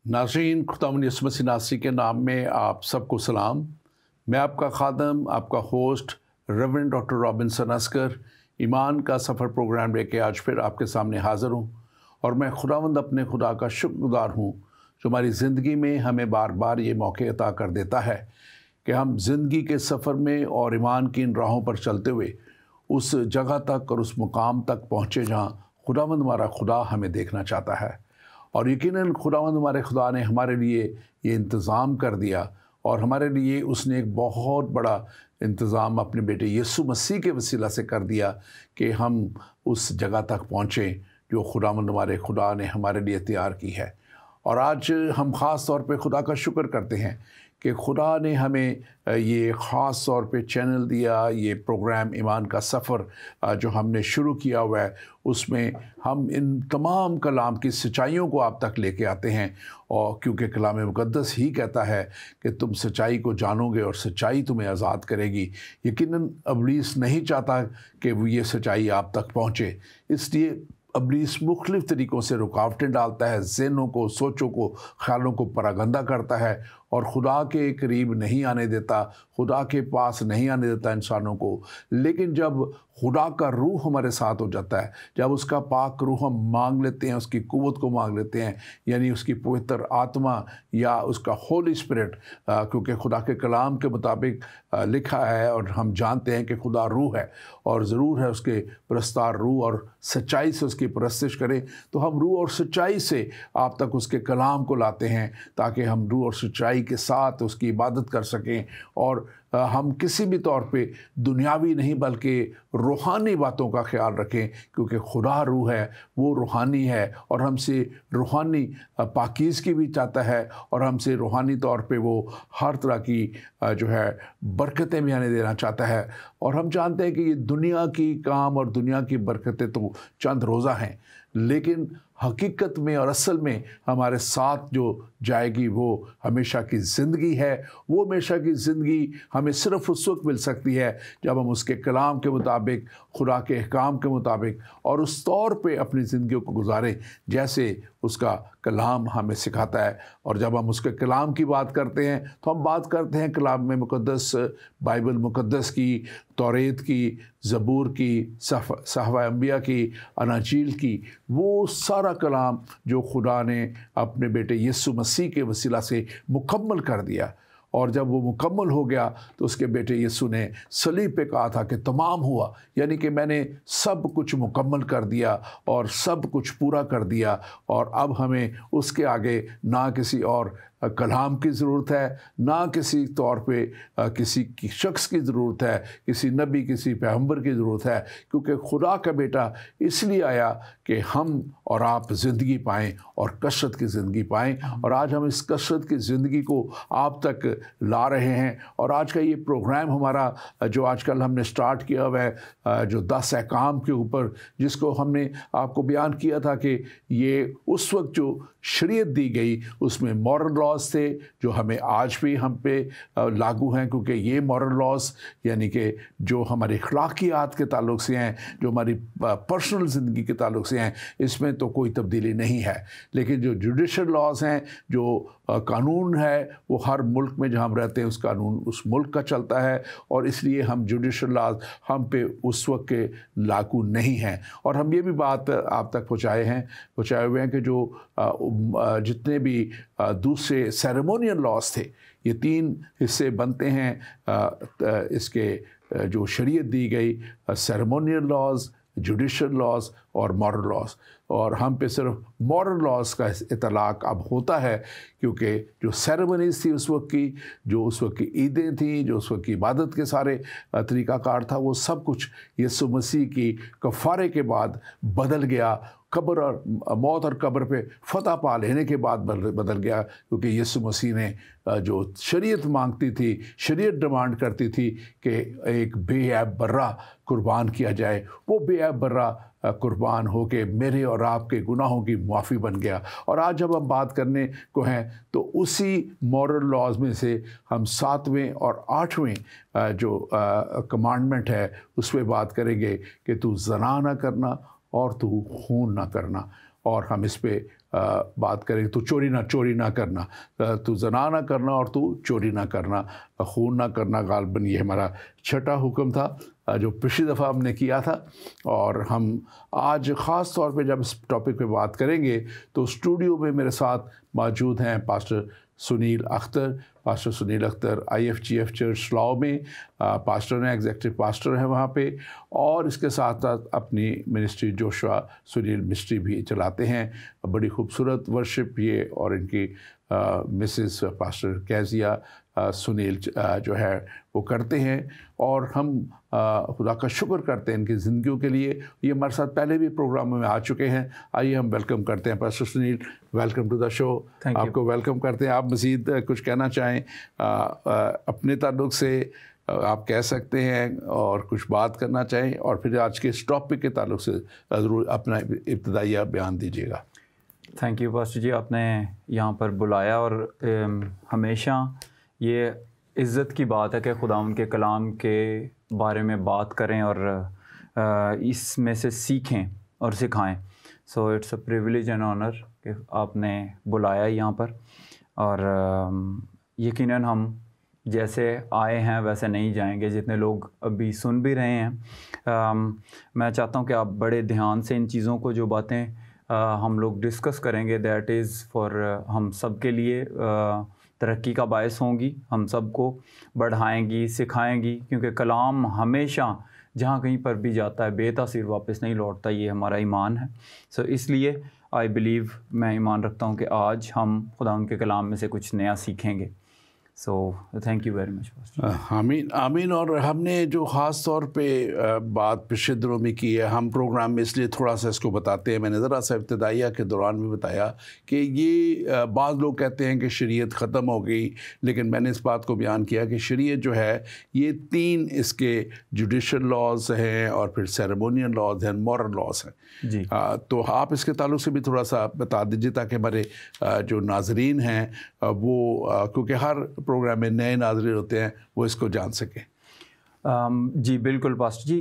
नाज़रीन, खुदावंद यीशु मसीह नासरी के नाम में आप सबको सलाम। मैं आपका खादम, आपका host reverend doctor Robinson Askar ईमान का सफ़र प्रोग्राम लेके आज फिर आपके सामने हाज़िर हूँ। और मैं खुदावंद अपने खुदा का शुक्रगुज़ार हूँ जो हमारी ज़िंदगी में हमें बार बार ये मौके अता कर देता है कि हम ज़िंदगी के सफ़र में और ईमान की इन राहों पर चलते हुए उस जगह तक और उस मुकाम तक पहुँचे जहाँ खुदावंद हमारा खुदा हमें देखना चाहता है। और यकीनन खुदावंद हमारे खुदा ने हमारे लिए ये इंतज़ाम कर दिया और हमारे लिए उसने एक बहुत बड़ा इंतज़ाम अपने बेटे यीशु मसीह के वसीला से कर दिया कि हम उस जगह तक पहुँचें जो खुदावंद हमारे खुदा ने हमारे लिए तैयार की है। और आज हम ख़ास तौर पे खुदा का शुक्र करते हैं कि खुदा ने हमें ये ख़ास तौर पे चैनल दिया, ये प्रोग्राम ईमान का सफ़र जो हमने शुरू किया हुआ है, उसमें हम इन तमाम कलाम की सच्चाइयों को आप तक लेके आते हैं। और क्योंकि कलाम मुक़द्दस ही कहता है कि तुम सच्चाई को जानोगे और सच्चाई तुम्हें आज़ाद करेगी। यकीनन इब्लीस नहीं चाहता कि वो ये सच्चाई आप तक पहुँचे, इसलिए इब्लीस मुख्तलिफ़ तरीक़ों से रुकावटें डालता है, ज़हनों को, सोचों को, ख़्यालों को परागंदा करता है और खुदा के करीब नहीं आने देता, खुदा के पास नहीं आने देता इंसानों को। लेकिन जब खुदा का रूह हमारे साथ हो जाता है, जब उसका पाक रूह हम मांग लेते हैं, उसकी कुव्वत को मांग लेते हैं, यानी उसकी पवित्र आत्मा या उसका होली स्पिरिट, क्योंकि खुदा के कलाम के मुताबिक लिखा है और हम जानते हैं कि खुदा रूह है और ज़रूर है उसके परस्तार रूह और सच्चाई से उसकी परस्तिश करें। तो हम रूह और सच्चाई से आप तक उसके कलाम को लाते हैं ताकि हम रूह और सच्चाई के साथ उसकी इबादत कर सकें और हम किसी भी तौर पे दुनियावी नहीं बल्कि रूहानी बातों का ख्याल रखें, क्योंकि खुदा रूह है, वो रूहानी है और हमसे रूहानी पाकीज़गी भी चाहता है और हमसे रूहानी तौर पे वो हर तरह की जो है बरकतें भी हमें देना चाहता है। और हम जानते हैं कि ये दुनिया की काम और दुनिया की बरकतें तो चंद रोज़ा हैं, लेकिन हकीकत में और असल में हमारे साथ जो जाएगी वो हमेशा की ज़िंदगी है। वो हमेशा की ज़िंदगी हमें सिर्फ़ उस वक्त मिल सकती है जब हम उसके कलाम के मुताबिक, खुदा के अहकाम के मुताबिक और उस तौर पे अपनी ज़िंदगी को गुजारें जैसे उसका कलाम हमें सिखाता है। और जब हम उसके कलाम की बात करते हैं तो हम बात करते हैं कलाम में मुक़द्दस, बाइबल मुक़द्दस की, तौरेत की, ज़बूर की, सहवा अंबिया की, अनाजील की, वो सारा कलाम जो खुदा ने अपने बेटे यीशु मसीह के वसीला से मुकम्मल कर दिया। और जब वो मुकम्मल हो गया तो उसके बेटे यीशु ने सलीब पे कहा था कि तमाम हुआ, यानी कि मैंने सब कुछ मुकम्मल कर दिया और सब कुछ पूरा कर दिया। और अब हमें उसके आगे ना किसी और कलाम की ज़रूरत है, ना किसी तौर पे किसी की शख्स की ज़रूरत है, किसी नबी, किसी पैगंबर की ज़रूरत है, क्योंकि खुदा का बेटा इसलिए आया कि हम और आप ज़िंदगी पाएँ और कसरत की ज़िंदगी पाएँ। और आज हम इस कसरत की ज़िंदगी को आप तक ला रहे हैं। और आज का ये प्रोग्राम हमारा जो आजकल हमने स्टार्ट किया हुआ है, जो 10 अहकाम के ऊपर, जिसको हमने आपको बयान किया था कि ये उस वक्त जो शरीयत दी गई उसमें मॉरल लॉज थे जो हमें आज भी हम पे लागू हैं, क्योंकि ये मॉरल लॉज यानी कि जो हमारी अखलाकियात के ताल्लुक से हैं, जो हमारी पर्सनल ज़िंदगी के ताल्लुक से हैं, इसमें तो कोई तब्दीली नहीं है। लेकिन जो जुडिशल लॉज हैं, जो कानून है, वो हर मुल्क में जहाँ हम रहते हैं उस कानून उस मुल्क का चलता है और इसलिए हम जुडिशल लॉज हम पे उस वक्त के लागू नहीं हैं। और हम ये भी बात आप तक पहुँचाए हुए हैं कि जो जितने भी दूसरे सेरेमोनियल लॉज थे, ये 3 हिस्से बनते हैं इसके जो शरीयत दी गई, सेरेमोनियल लॉज, जुडिशल लॉज और मॉरल लॉज। और हम पे सिर्फ मॉरल लॉज का इतलाक़ अब होता है, क्योंकि जो सेरेमनीज़ थी उस वक्त की, जो उस वक्त की ईदें थी, जो उस वक्त की इबादत के सारे तरीक़ाकार था, वो सब कुछ यीशु मसीह की कफ़ारे के बाद बदल गया। कब्र और मौत और कब्र पे फ़तह पा लेने के बाद बदल गया, क्योंकि यीशु मसीह ने जो शरीयत मांगती थी, शरीयत डिमांड करती थी कि एक बेऐब बर्रा कुर्बान किया जाए, वो बेऐब बर्रा कुर्बान हो के मेरे और आपके गुनाहों की माफ़ी बन गया। और आज जब हम बात करने को हैं तो उसी मॉरल लॉज में से हम 7वें और 8वें जो कमांडमेंट है उस पर बात करेंगे कि तू ज़ना ना करना और तू खून ना करना। और हम इस पे बात करें, तू चोरी ना करना, तू ज़ना ना करना और तू चोरी ना करना, खून ना करना। गालबन ये हमारा छठा हुक्म था जो पिछली दफ़ा हमने किया था। और हम आज ख़ास तौर पे जब इस टॉपिक पे बात करेंगे तो स्टूडियो में मेरे साथ मौजूद हैं pastor Sunil Akhtar. Pastor Sunil Akhtar IFGF church लाओ में पास्टर हैं, एग्जेक्टिव पास्टर हैं वहाँ पे, और इसके साथ साथ अपनी मिनिस्ट्री जोशुआ सुनील मिनिस्ट्री भी चलाते हैं। बड़ी खूबसूरत वर्शिप ये और इनकी मिसेस पास्टर कैजिया सुनील जो है वो करते हैं। और हम खुदा का शुक्र करते हैं इनकी ज़िंदगियों के लिए। ये हमारे साथ पहले भी प्रोग्रामों में आ चुके हैं। आइए हम वेलकम करते हैं pastor Sunil. Welcome to the show. आपको वेलकम करते हैं। आप मज़ीद कुछ कहना चाहें अपने ताल्लुक़ से आप कह सकते हैं, और कुछ बात करना चाहें, और फिर आज के इस टॉपिक के ताल्लुक़ से ज़रूर अपना इब्तिदाइया बयान दीजिएगा। थैंक यू पास्टर जी, आपने यहाँ पर बुलाया। और हमेशा ये इज़्ज़त की बात है कि खुदावंद के कलाम के बारे में बात करें और इसमें से सीखें और सिखाएं। So it's a privilege and honour कि आपने बुलाया यहाँ पर। और यकीनन हम जैसे आए हैं वैसे नहीं जाएंगे। जितने लोग अभी सुन भी रहे हैं, मैं चाहता हूँ कि आप बड़े ध्यान से इन चीज़ों को, जो बातें हम लोग डिस्कस करेंगे, दैट इज़ फॉर हम सब के लिए तरक्की का बायस होंगी, हम सबको बढ़ाएंगी, सिखाएंगी। क्योंकि कलाम हमेशा जहाँ कहीं पर भी जाता है बेतासीर वापस नहीं लौटता, ये हमारा ईमान है। सो इसलिए आई बिलीव, मैं ईमान रखता हूँ कि आज हम खुदा उनके कलाम में से कुछ नया सीखेंगे। So thank you very much. आमीन आमीन। और हमने जो ख़ास तौर पे बात पिछले दिनों में की है, हम प्रोग्राम में इसलिए थोड़ा सा इसको बताते हैं। मैंने ज़रा सा इब्तिदाइया के दौरान भी बताया कि ये बाज़ लोग कहते हैं कि शरीयत ख़त्म हो गई, लेकिन मैंने इस बात को बयान किया कि शरीयत जो है ये 3 इसके जुडिशल लॉज हैं, और फिर सेरेमोनियल लॉज हैं, मॉरल लॉज हैं जी। तो आप इसके ताल्लुक़ से भी थोड़ा सा बता दीजिए, ताकि हमारे जो नाजरीन हैं वो, क्योंकि हर प्रोग्राम में नए नाज़रीन होते हैं, वो इसको जान सकें। जी बिल्कुल पास्टर जी।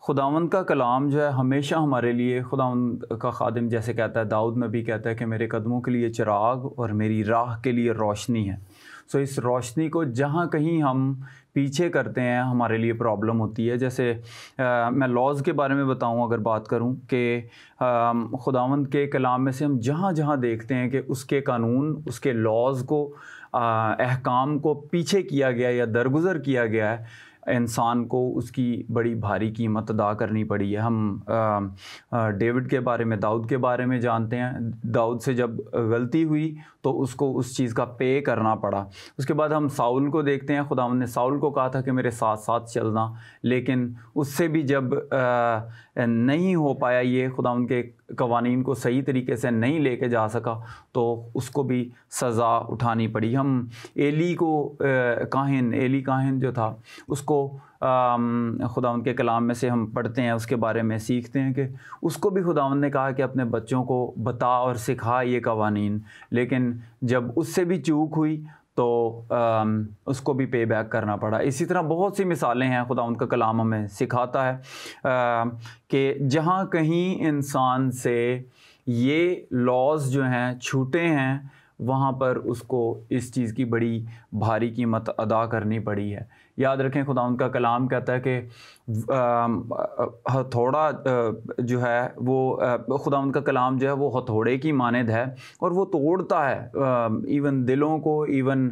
खुदावंद का कलाम जो है हमेशा हमारे लिए, खुदावंद का खादिम जैसे कहता है, दाऊद नबी कहता है कि मेरे कदमों के लिए चिराग और मेरी राह के लिए रोशनी है। सो इस रोशनी को जहाँ कहीं हम पीछे करते हैं हमारे लिए प्रॉब्लम होती है। जैसे मैं लॉज़ के बारे में बताऊं, अगर बात करूं कि खुदावंद के कलाम में से हम जहाँ जहाँ देखते हैं कि उसके कानून, उसके लॉज़ को, अहकाम को पीछे किया गया या दरगुज़र किया गया है, इंसान को उसकी बड़ी भारी कीमत अदा करनी पड़ी है। हम डेविड के बारे में, दाऊद के बारे में जानते हैं। दाऊद से जब गलती हुई तो उसको उस चीज़ का पे करना पड़ा। उसके बाद हम साउल को देखते हैं। खुदावंद ने साउल को कहा था कि मेरे साथ साथ चलना, लेकिन उससे भी जब नहीं हो पाया, ये खुदावंद के कवानीन को सही तरीके से नहीं लेके जा सका, तो उसको भी सज़ा उठानी पड़ी। हम एली काहिन जो था, उसको खुदावंद के कलाम में से हम पढ़ते हैं, उसके बारे में सीखते हैं कि उसको भी खुदावंद ने कहा कि अपने बच्चों को बता और सिखा ये कवानीन, लेकिन जब उससे भी चूक हुई तो उसको भी पे बैक करना पड़ा। इसी तरह बहुत सी मिसालें हैं खुदावंद का कलाम हमें सिखाता है कि जहाँ कहीं इंसान से ये लॉज जो हैं छूटे हैं, वहाँ पर उसको इस चीज़ की बड़ी भारी कीमत अदा करनी पड़ी है। याद रखें, खुदावंद का कलाम कहता है कि हथौड़ा जो है वो, खुदावंद का कलाम जो है वो हथौड़े की मानद है, और वो तोड़ता है इवन दिलों को, इवन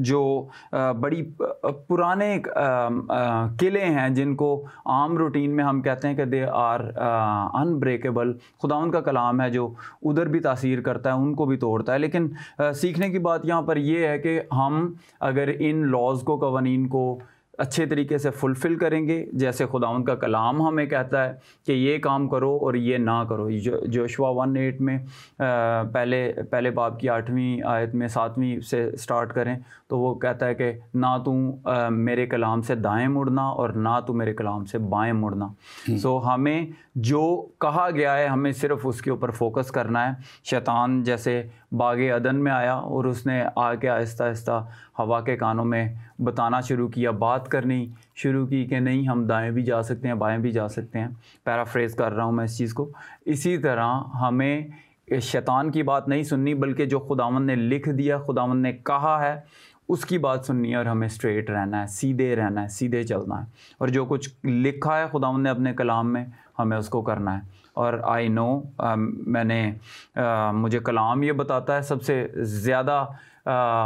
जो बड़ी पुराने किले हैं जिनको आम रूटीन में हम कहते हैं कि दे आर अनब्रेकेबल, खुदावंद का कलाम है जो उधर भी तासीर करता है, उनको भी तोड़ता है। लेकिन सीखने की बात यहाँ पर ये है कि हम अगर इन लॉज को, कवानीन को अच्छे तरीके से फुलफ़िल करेंगे, जैसे खुदावंद का कलाम हमें कहता है कि ये काम करो और ये ना करो। जोशुआ 1:8 में पहले बाब की 8वीं आयत में 7वीं से स्टार्ट करें तो वो कहता है कि ना तू मेरे कलाम से दाएं मुड़ना और ना तू मेरे कलाम से बाएं मुड़ना। सो हमें जो कहा गया है हमें सिर्फ उसके ऊपर फोकस करना है। शैतान जैसे बागे अदन में आया और उसने आके आहिस्ता आहिस्ता हवा के कानों में बताना शुरू किया, बात बात करनी शुरू की कि नहीं, हम दाएं भी जा सकते हैं, बाएं भी जा सकते हैं। पैराफ्रेज कर रहा हूँ मैं इस चीज़ को। इसी तरह हमें शैतान की बात नहीं सुननी, बल्कि जो खुदावंद ने लिख दिया, खुदावंद ने कहा है, उसकी बात सुननी है और हमें स्ट्रेट रहना है, सीधे रहना है, सीधे चलना है। और जो कुछ लिखा है खुदावंद ने अपने कलाम में, हमें उसको करना है। और आई नो मुझे कलाम ये बताता है सबसे ज़्यादा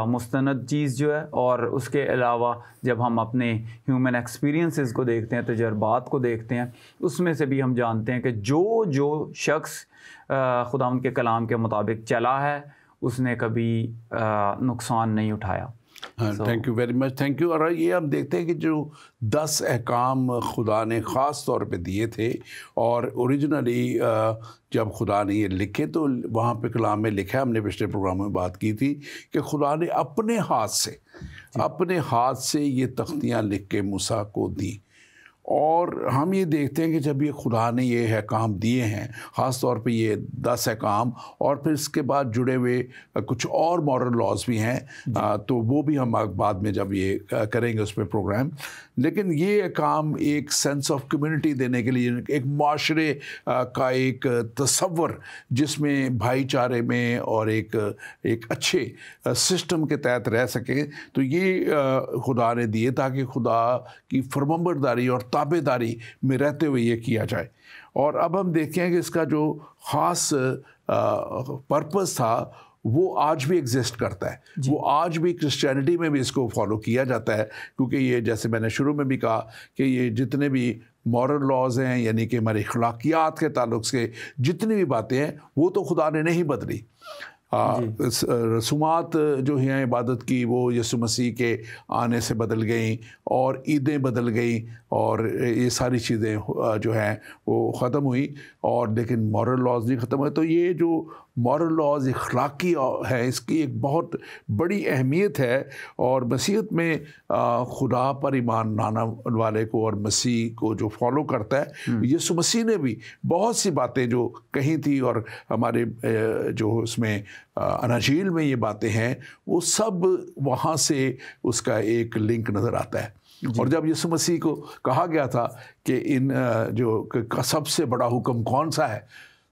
मुस्तनद चीज़ जो है। और उसके अलावा जब हम अपने ह्यूमन एक्सपीरियंसेस को देखते हैं, तजर्बात को देखते हैं, उसमें से भी हम जानते हैं कि जो शख्स खुदावंद के कलाम के मुताबिक चला है, उसने कभी नुकसान नहीं उठाया। हाँ, thank you very much, thank you. और ये हम देखते हैं कि जो 10 अहकाम खुदा ने ख़ास तौर पे दिए थे, और ओरिजिनली जब खुदा ने ये लिखे तो वहाँ पे कलाम में लिखा है, हमने पिछले प्रोग्राम में बात की थी कि खुदा ने अपने हाथ से ये तख्तियाँ लिख के मूसा को दी। और हम ये देखते हैं कि जब ये खुदा ने ये अहकाम दिए हैं, ख़ास तौर पे ये 10 अहकाम, और फिर इसके बाद जुड़े हुए कुछ और मॉरल लॉज भी हैं, तो वो भी हम बाद में जब ये करेंगे उस पर प्रोग्राम। लेकिन ये अहकाम एक सेंस ऑफ कम्युनिटी देने के लिए, एक माशरे का एक तसव्वुर जिसमें भाईचारे में और एक अच्छे सिस्टम के तहत रह सके, तो ये खुदा ने दिए ताकि खुदा की फरमाबरदारी और ताबेदारी में रहते हुए ये किया जाए। और अब हम देखें कि इसका जो ख़ास पर्पस था वो आज भी एग्जिस्ट करता है, वो आज भी क्रिश्चियनिटी में भी इसको फॉलो किया जाता है। क्योंकि ये, जैसे मैंने शुरू में भी कहा, कि ये जितने भी मॉरल लॉज हैं, यानी कि हमारे अखलाकियात के ताल्लुक से जितनी भी बातें हैं, वो तो खुदा ने नहीं बदली। रसूमात जो हैं इबादत की, वो यीशु मसीह के आने से बदल गई, और ईदें बदल गई, और ये सारी चीज़ें जो हैं वो ख़त्म हुई, और लेकिन मॉरल लॉज नहीं ख़त्म हुए। तो ये जो मॉरल लॉज अखलाकी है, इसकी एक बहुत बड़ी अहमियत है। और मसीहत में खुदा पर ईमान लाने वाले को और मसीह को जो फॉलो करता है, यीशु मसीह ने भी बहुत सी बातें जो कही थी, और हमारे जो उसमें अनाजील में ये बातें हैं, वो सब वहाँ से उसका एक लिंक नज़र आता है। और जब यीशु मसीह को कहा गया था कि इन जो सबसे बड़ा हुक्म कौन सा है,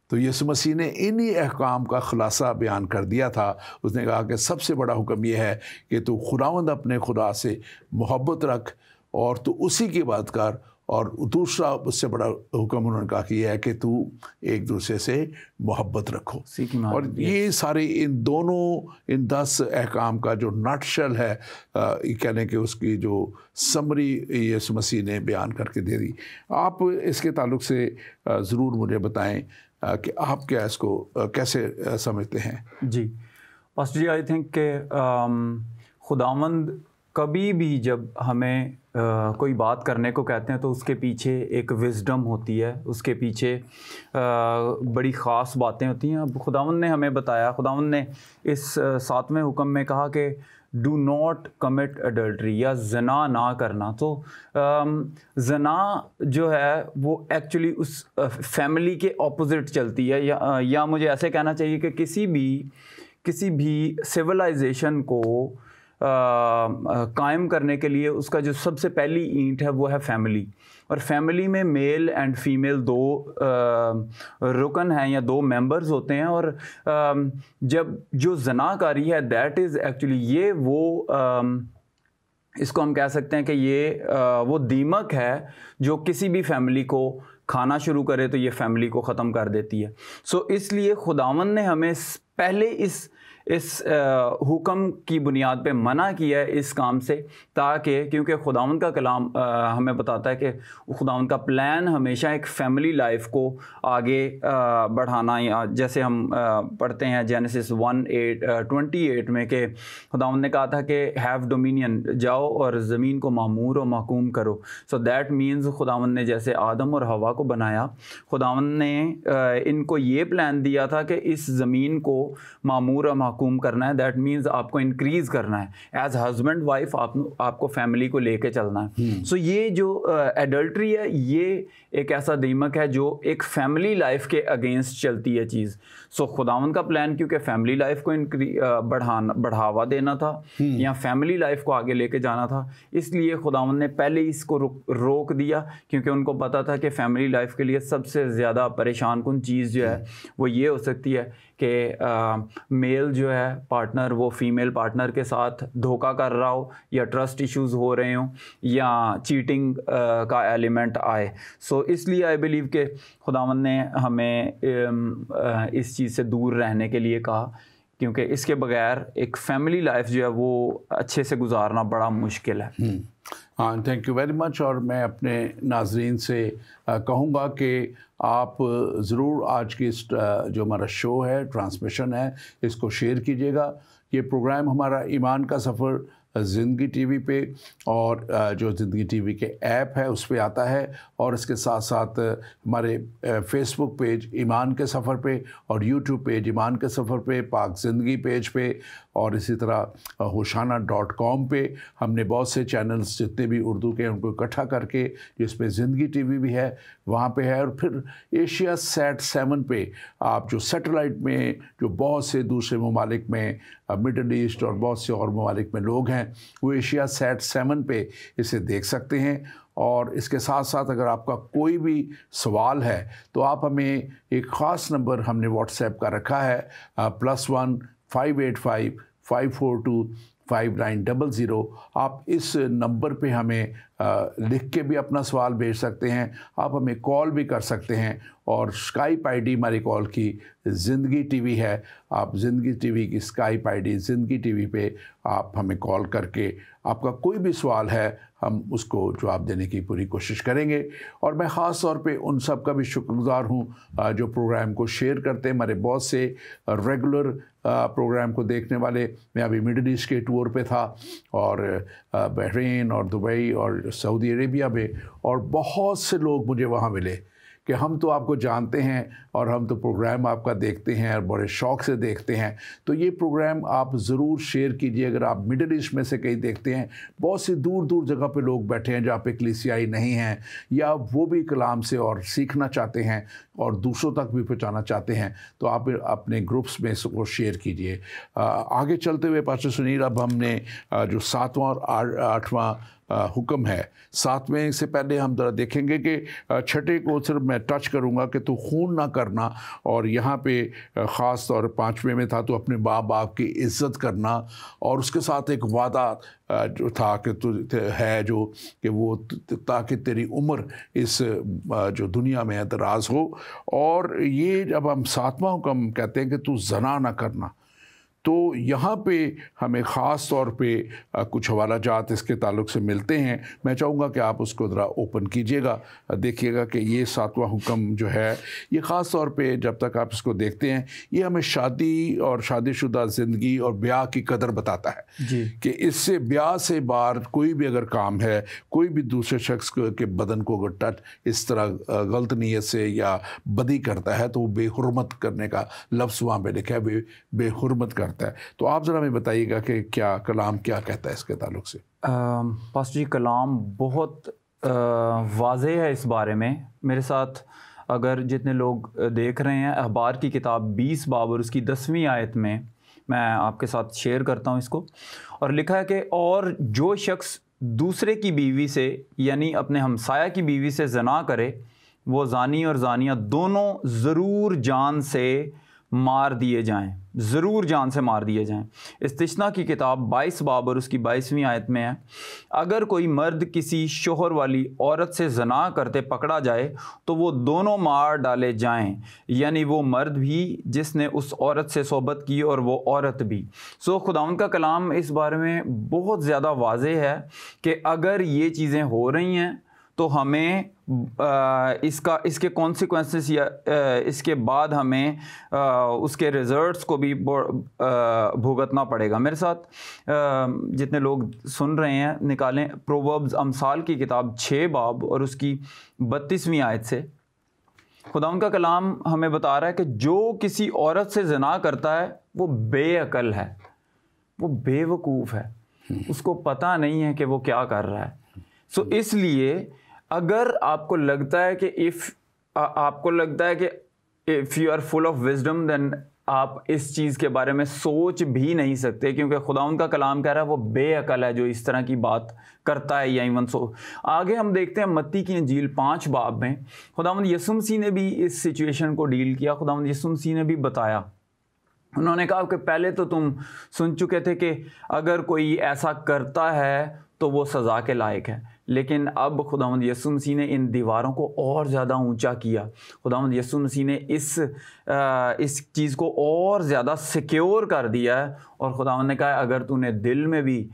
तो यीशु मसीह ने इन्हीं अहकाम का खुलासा बयान कर दिया था। उसने कहा कि सबसे बड़ा हुक्म यह है कि तू खुदावंद अपने खुदा से मोहब्बत रख, और तू उसी की बात कर, और दूसरा उससे बड़ा हुक्म उन्होंने कहा कि यह है कि तू एक दूसरे से मोहब्बत रखो। और ये सारे इन 10 अहकाम का जो नटशल है, कहने के उसकी जो समरी यीशु मसीह ने बयान करके दे दी। आप इसके ताल्लुक से ज़रूर मुझे बताएं कि आप क्या इसको कैसे समझते हैं। जी पास्टर जी, आई थिंक के खुदावंद कभी भी जब हमें कोई बात करने को कहते हैं, तो उसके पीछे एक विजडम होती है, उसके पीछे बड़ी ख़ास बातें होती हैं। अब खुदावंद ने हमें बताया, खुदावंद ने इस 7वें हुक्म में कहा कि डू नॉट कमिट अडल्ट्री, या जना ना करना। तो जना जो है वो एक्चुअली उस फैमिली के ऑपोजिट चलती है, या मुझे ऐसे कहना चाहिए कि किसी भी सिविलाइजेशन को कायम करने के लिए उसका जो सबसे पहली ईंट है वो है फैमिली। और फैमिली में मेल एंड फीमेल 2 रुकन हैं या 2 मेंबर्स होते हैं। और जब जो ज़नाकारी है, दैट इज़ एक्चुअली ये वो इसको हम कह सकते हैं कि ये वो दीमक है जो किसी भी फैमिली को खाना शुरू करे तो ये फैमिली को ख़त्म कर देती है। सो इसलिए खुदावंद ने हमें पहले इस हुक्म की बुनियाद पे मना किया है इस काम से, ताकि क्योंकि खुदावंद का कलाम हमें बताता है कि खुदावंद का प्लान हमेशा एक फैमिली लाइफ को आगे बढ़ाना, या जैसे हम पढ़ते हैं जेनेसिस 1:28 में कि खुदावंद ने कहा था कि हैव डोमिनियन, जाओ और ज़मीन को मामूर और महकूम करो। सो दैट मीन्स खुदावंद ने जैसे आदम और हवा को बनाया, खुदावंद ने इनको ये प्लान दिया था कि इस ज़मीन को मामूर और महकूम करना है, दैट मीन्स आपको इंक्रीज़ करना है। एज हस्बैंड वाइफ आपको फैमिली को लेके चलना है। सो ये जो एडल्ट्री है, ये एक ऐसा दीमक है जो एक फैमिली लाइफ के अगेंस्ट चलती है चीज़। सो खुदावंद का प्लान क्योंकि फैमिली लाइफ को बढ़ावा देना था या फैमिली लाइफ को आगे लेके जाना था, इसलिए खुदावंद ने पहले इसको रोक दिया, क्योंकि उनको पता था कि फैमिली लाइफ के लिए सबसे ज़्यादा परेशान कुन चीज़ जो है वो ये हो सकती है कि मेल जो है पार्टनर वो फीमेल पार्टनर के साथ धोखा कर रहा हो, या ट्रस्ट इश्यूज़ हो रहे हों, या चीटिंग का एलिमेंट आए। सो इसलिए आई बिलीव कि खुदावंद ने हमें इस चीज़ से दूर रहने के लिए कहा, क्योंकि इसके बगैर एक फैमिली लाइफ जो है वो अच्छे से गुजारना बड़ा मुश्किल है। हाँ, थैंक यू वेरी मच। और मैं अपने नाजरीन से कहूँगा कि आप ज़रूर आज की इस जो हमारा शो है, ट्रांसमिशन है, इसको शेयर कीजिएगा। ये प्रोग्राम हमारा ईमान का सफ़र ज़िंदगी टीवी पे और जो ज़िंदगी टीवी के ऐप है उस पर आता है, और इसके साथ साथ हमारे फेसबुक पेज ईमान के सफ़र पे और यूट्यूब पेज ईमान के सफ़र पे, पाक ज़िंदगी पेज पे, और इसी तरह होशाना.com पे हमने बहुत से चैनल्स जितने भी उर्दू के उनको इकट्ठा करके, जिसमें ज़िंदगी टीवी भी है वहाँ पे है। और फिर एशिया सैट 7 पे आप जो सैटेलाइट में जो बहुत से दूसरे ममालिक में, मिडल ईस्ट और बहुत से और ममालिक में लोग हैं, वो एशिया सैट 7 पे इसे देख सकते हैं। और इसके साथ साथ अगर आपका कोई भी सवाल है तो आप हमें एक ख़ास नंबर हमने व्हाट्सएप का रखा है, +1 585 542 5900। आप इस नंबर पे हमें लिख के भी अपना सवाल भेज सकते हैं, आप हमें कॉल भी कर सकते हैं। और स्काइप आईडी हमारी कॉल की ज़िंदगी टीवी है, आप ज़िंदगी टीवी की स्काइप आईडी ज़िंदगी टीवी पे आप हमें कॉल करके आपका कोई भी सवाल है हम उसको जवाब देने की पूरी कोशिश करेंगे। और मैं ख़ास तौर पे उन सब का भी शुक्रगुज़ार हूँ जो प्रोग्राम को शेयर करते हैं। हमारे बहुत से रेगुलर प्रोग्राम को देखने वाले, मैं अभी मिडल ईस्ट के टूर पे था और बहरीन और दुबई और सऊदी अरेबिया में, और बहुत से लोग मुझे वहाँ मिले कि हम तो आपको जानते हैं और हम तो प्रोग्राम आपका देखते हैं और बड़े शौक़ से देखते हैं। तो ये प्रोग्राम आप ज़रूर शेयर कीजिए। अगर आप मिडल ईस्ट में से कहीं देखते हैं, बहुत सी दूर दूर जगह पे लोग बैठे हैं जहाँ पे कलीसियाई नहीं हैं, या वो भी कलाम से और सीखना चाहते हैं और दूसरों तक भी पहुँचाना चाहते हैं, तो आप अपने ग्रुप्स में इसको शेयर कीजिए। आगे चलते हुए पास्टर सुनील, अब हमने जो 7वां और 8वां हुक्म है, 7वें से पहले हम ज़रा देखेंगे कि 6ठे को सिर्फ मैं टच करूँगा कि तू खून ना करना, और यहाँ पे ख़ास तौर 5वें में था तो अपने माँ बाप की इज़्ज़त करना, और उसके साथ एक वादा जो था कि तू है जो कि वो ताकि तेरी उम्र इस जो दुनिया में दराज हो। और ये जब हम 7वां हुक्म कहते हैं कि तू ज़ना ना करना, तो यहाँ पे हमें ख़ास तौर पे कुछ हवालाजात इसके ताल्लुक़ से मिलते हैं। मैं चाहूँगा कि आप उसको ज़रा ओपन कीजिएगा, देखिएगा कि ये 7वां हुक्म जो है ये ख़ास तौर पे जब तक आप इसको देखते हैं, ये हमें शादी और शादीशुदा ज़िंदगी और ब्याह की कदर बताता है जी। कि इससे ब्याह से बाहर कोई भी अगर काम है, कोई भी दूसरे शख्स के बदन को अगर टच इस तरह गलत नीयत से या बदी करता है तो वो बेहुरमत करने का लफ्ज़ वहाँ पे लिखा है, बेहुरमत करता है। तो आप ज़रा हमें बताइएगा कि क्या कलाम क्या कहता है इसके ताल्लुक़ से। पास्टर जी, कलाम बहुत वाज़ेह है इस बारे में। मेरे साथ अगर जितने लोग देख रहे हैं, अखबार की किताब 20 बाब और उसकी 10वीं आयत में मैं आपके साथ शेयर करता हूँ इसको, और लिखा है कि और जो शख्स दूसरे की बीवी से यानी अपने हमसाया की बीवी से ज़ना करे, वो ज़ानी और ज़ानिया दोनों ज़रूर जान से मार दिए जाएं, ज़रूर जान से मार दिए जाएं। इस्तिश्ना की किताब 22 बाब और उसकी 22वीं आयत में है, अगर कोई मर्द किसी शोहर वाली औरत से ज़ना करते पकड़ा जाए तो वो दोनों मार डाले जाएं, यानी वो मर्द भी जिसने उस औरत से सोबत की और वो औरत भी। सो खुदावंद का कलाम इस बारे में बहुत ज़्यादा वाज़ेह है कि अगर ये चीज़ें हो रही हैं तो हमें इसके कॉन्सिक्वेंसेस या इसके बाद हमें उसके रिज़ल्ट्स को भी भुगतना पड़ेगा। मेरे साथ जितने लोग सुन रहे हैं, निकालें प्रोवर्ब्स अमसाल की किताब 6 बाब और उसकी 32वीं आयत से। खुदावंद का कलाम हमें बता रहा है कि जो किसी औरत से ज़िना करता है वो बेअकल है, वो बेवकूफ़ है, उसको पता नहीं है कि वो क्या कर रहा है। सो इसलिए अगर आपको लगता है कि if you are full of wisdom, then आप इस चीज़ के बारे में सोच भी नहीं सकते, क्योंकि खुदावंद का कलाम कह रहा है वो बेअकल है जो इस तरह की बात करता है या इवन सो। आगे हम देखते हैं मत्ती की इंजील 5 बाब में खुदावंद यीशु मसीह ने भी इस सिचुएशन को डील किया। खुदावंद यीशु मसीह ने भी बताया, उन्होंने कहा कि पहले तो तुम सुन चुके थे कि अगर कोई ऐसा करता है तो वो सज़ा के लायक है, लेकिन अब खुदावंद यीशु मसीह ने इन दीवारों को और ज़्यादा ऊंचा किया। खुदावंद यीशु मसीह ने इस चीज़ को और ज़्यादा सिक्योर कर दिया है, और खुदावंद ने कहा अगर तूने दिल में भी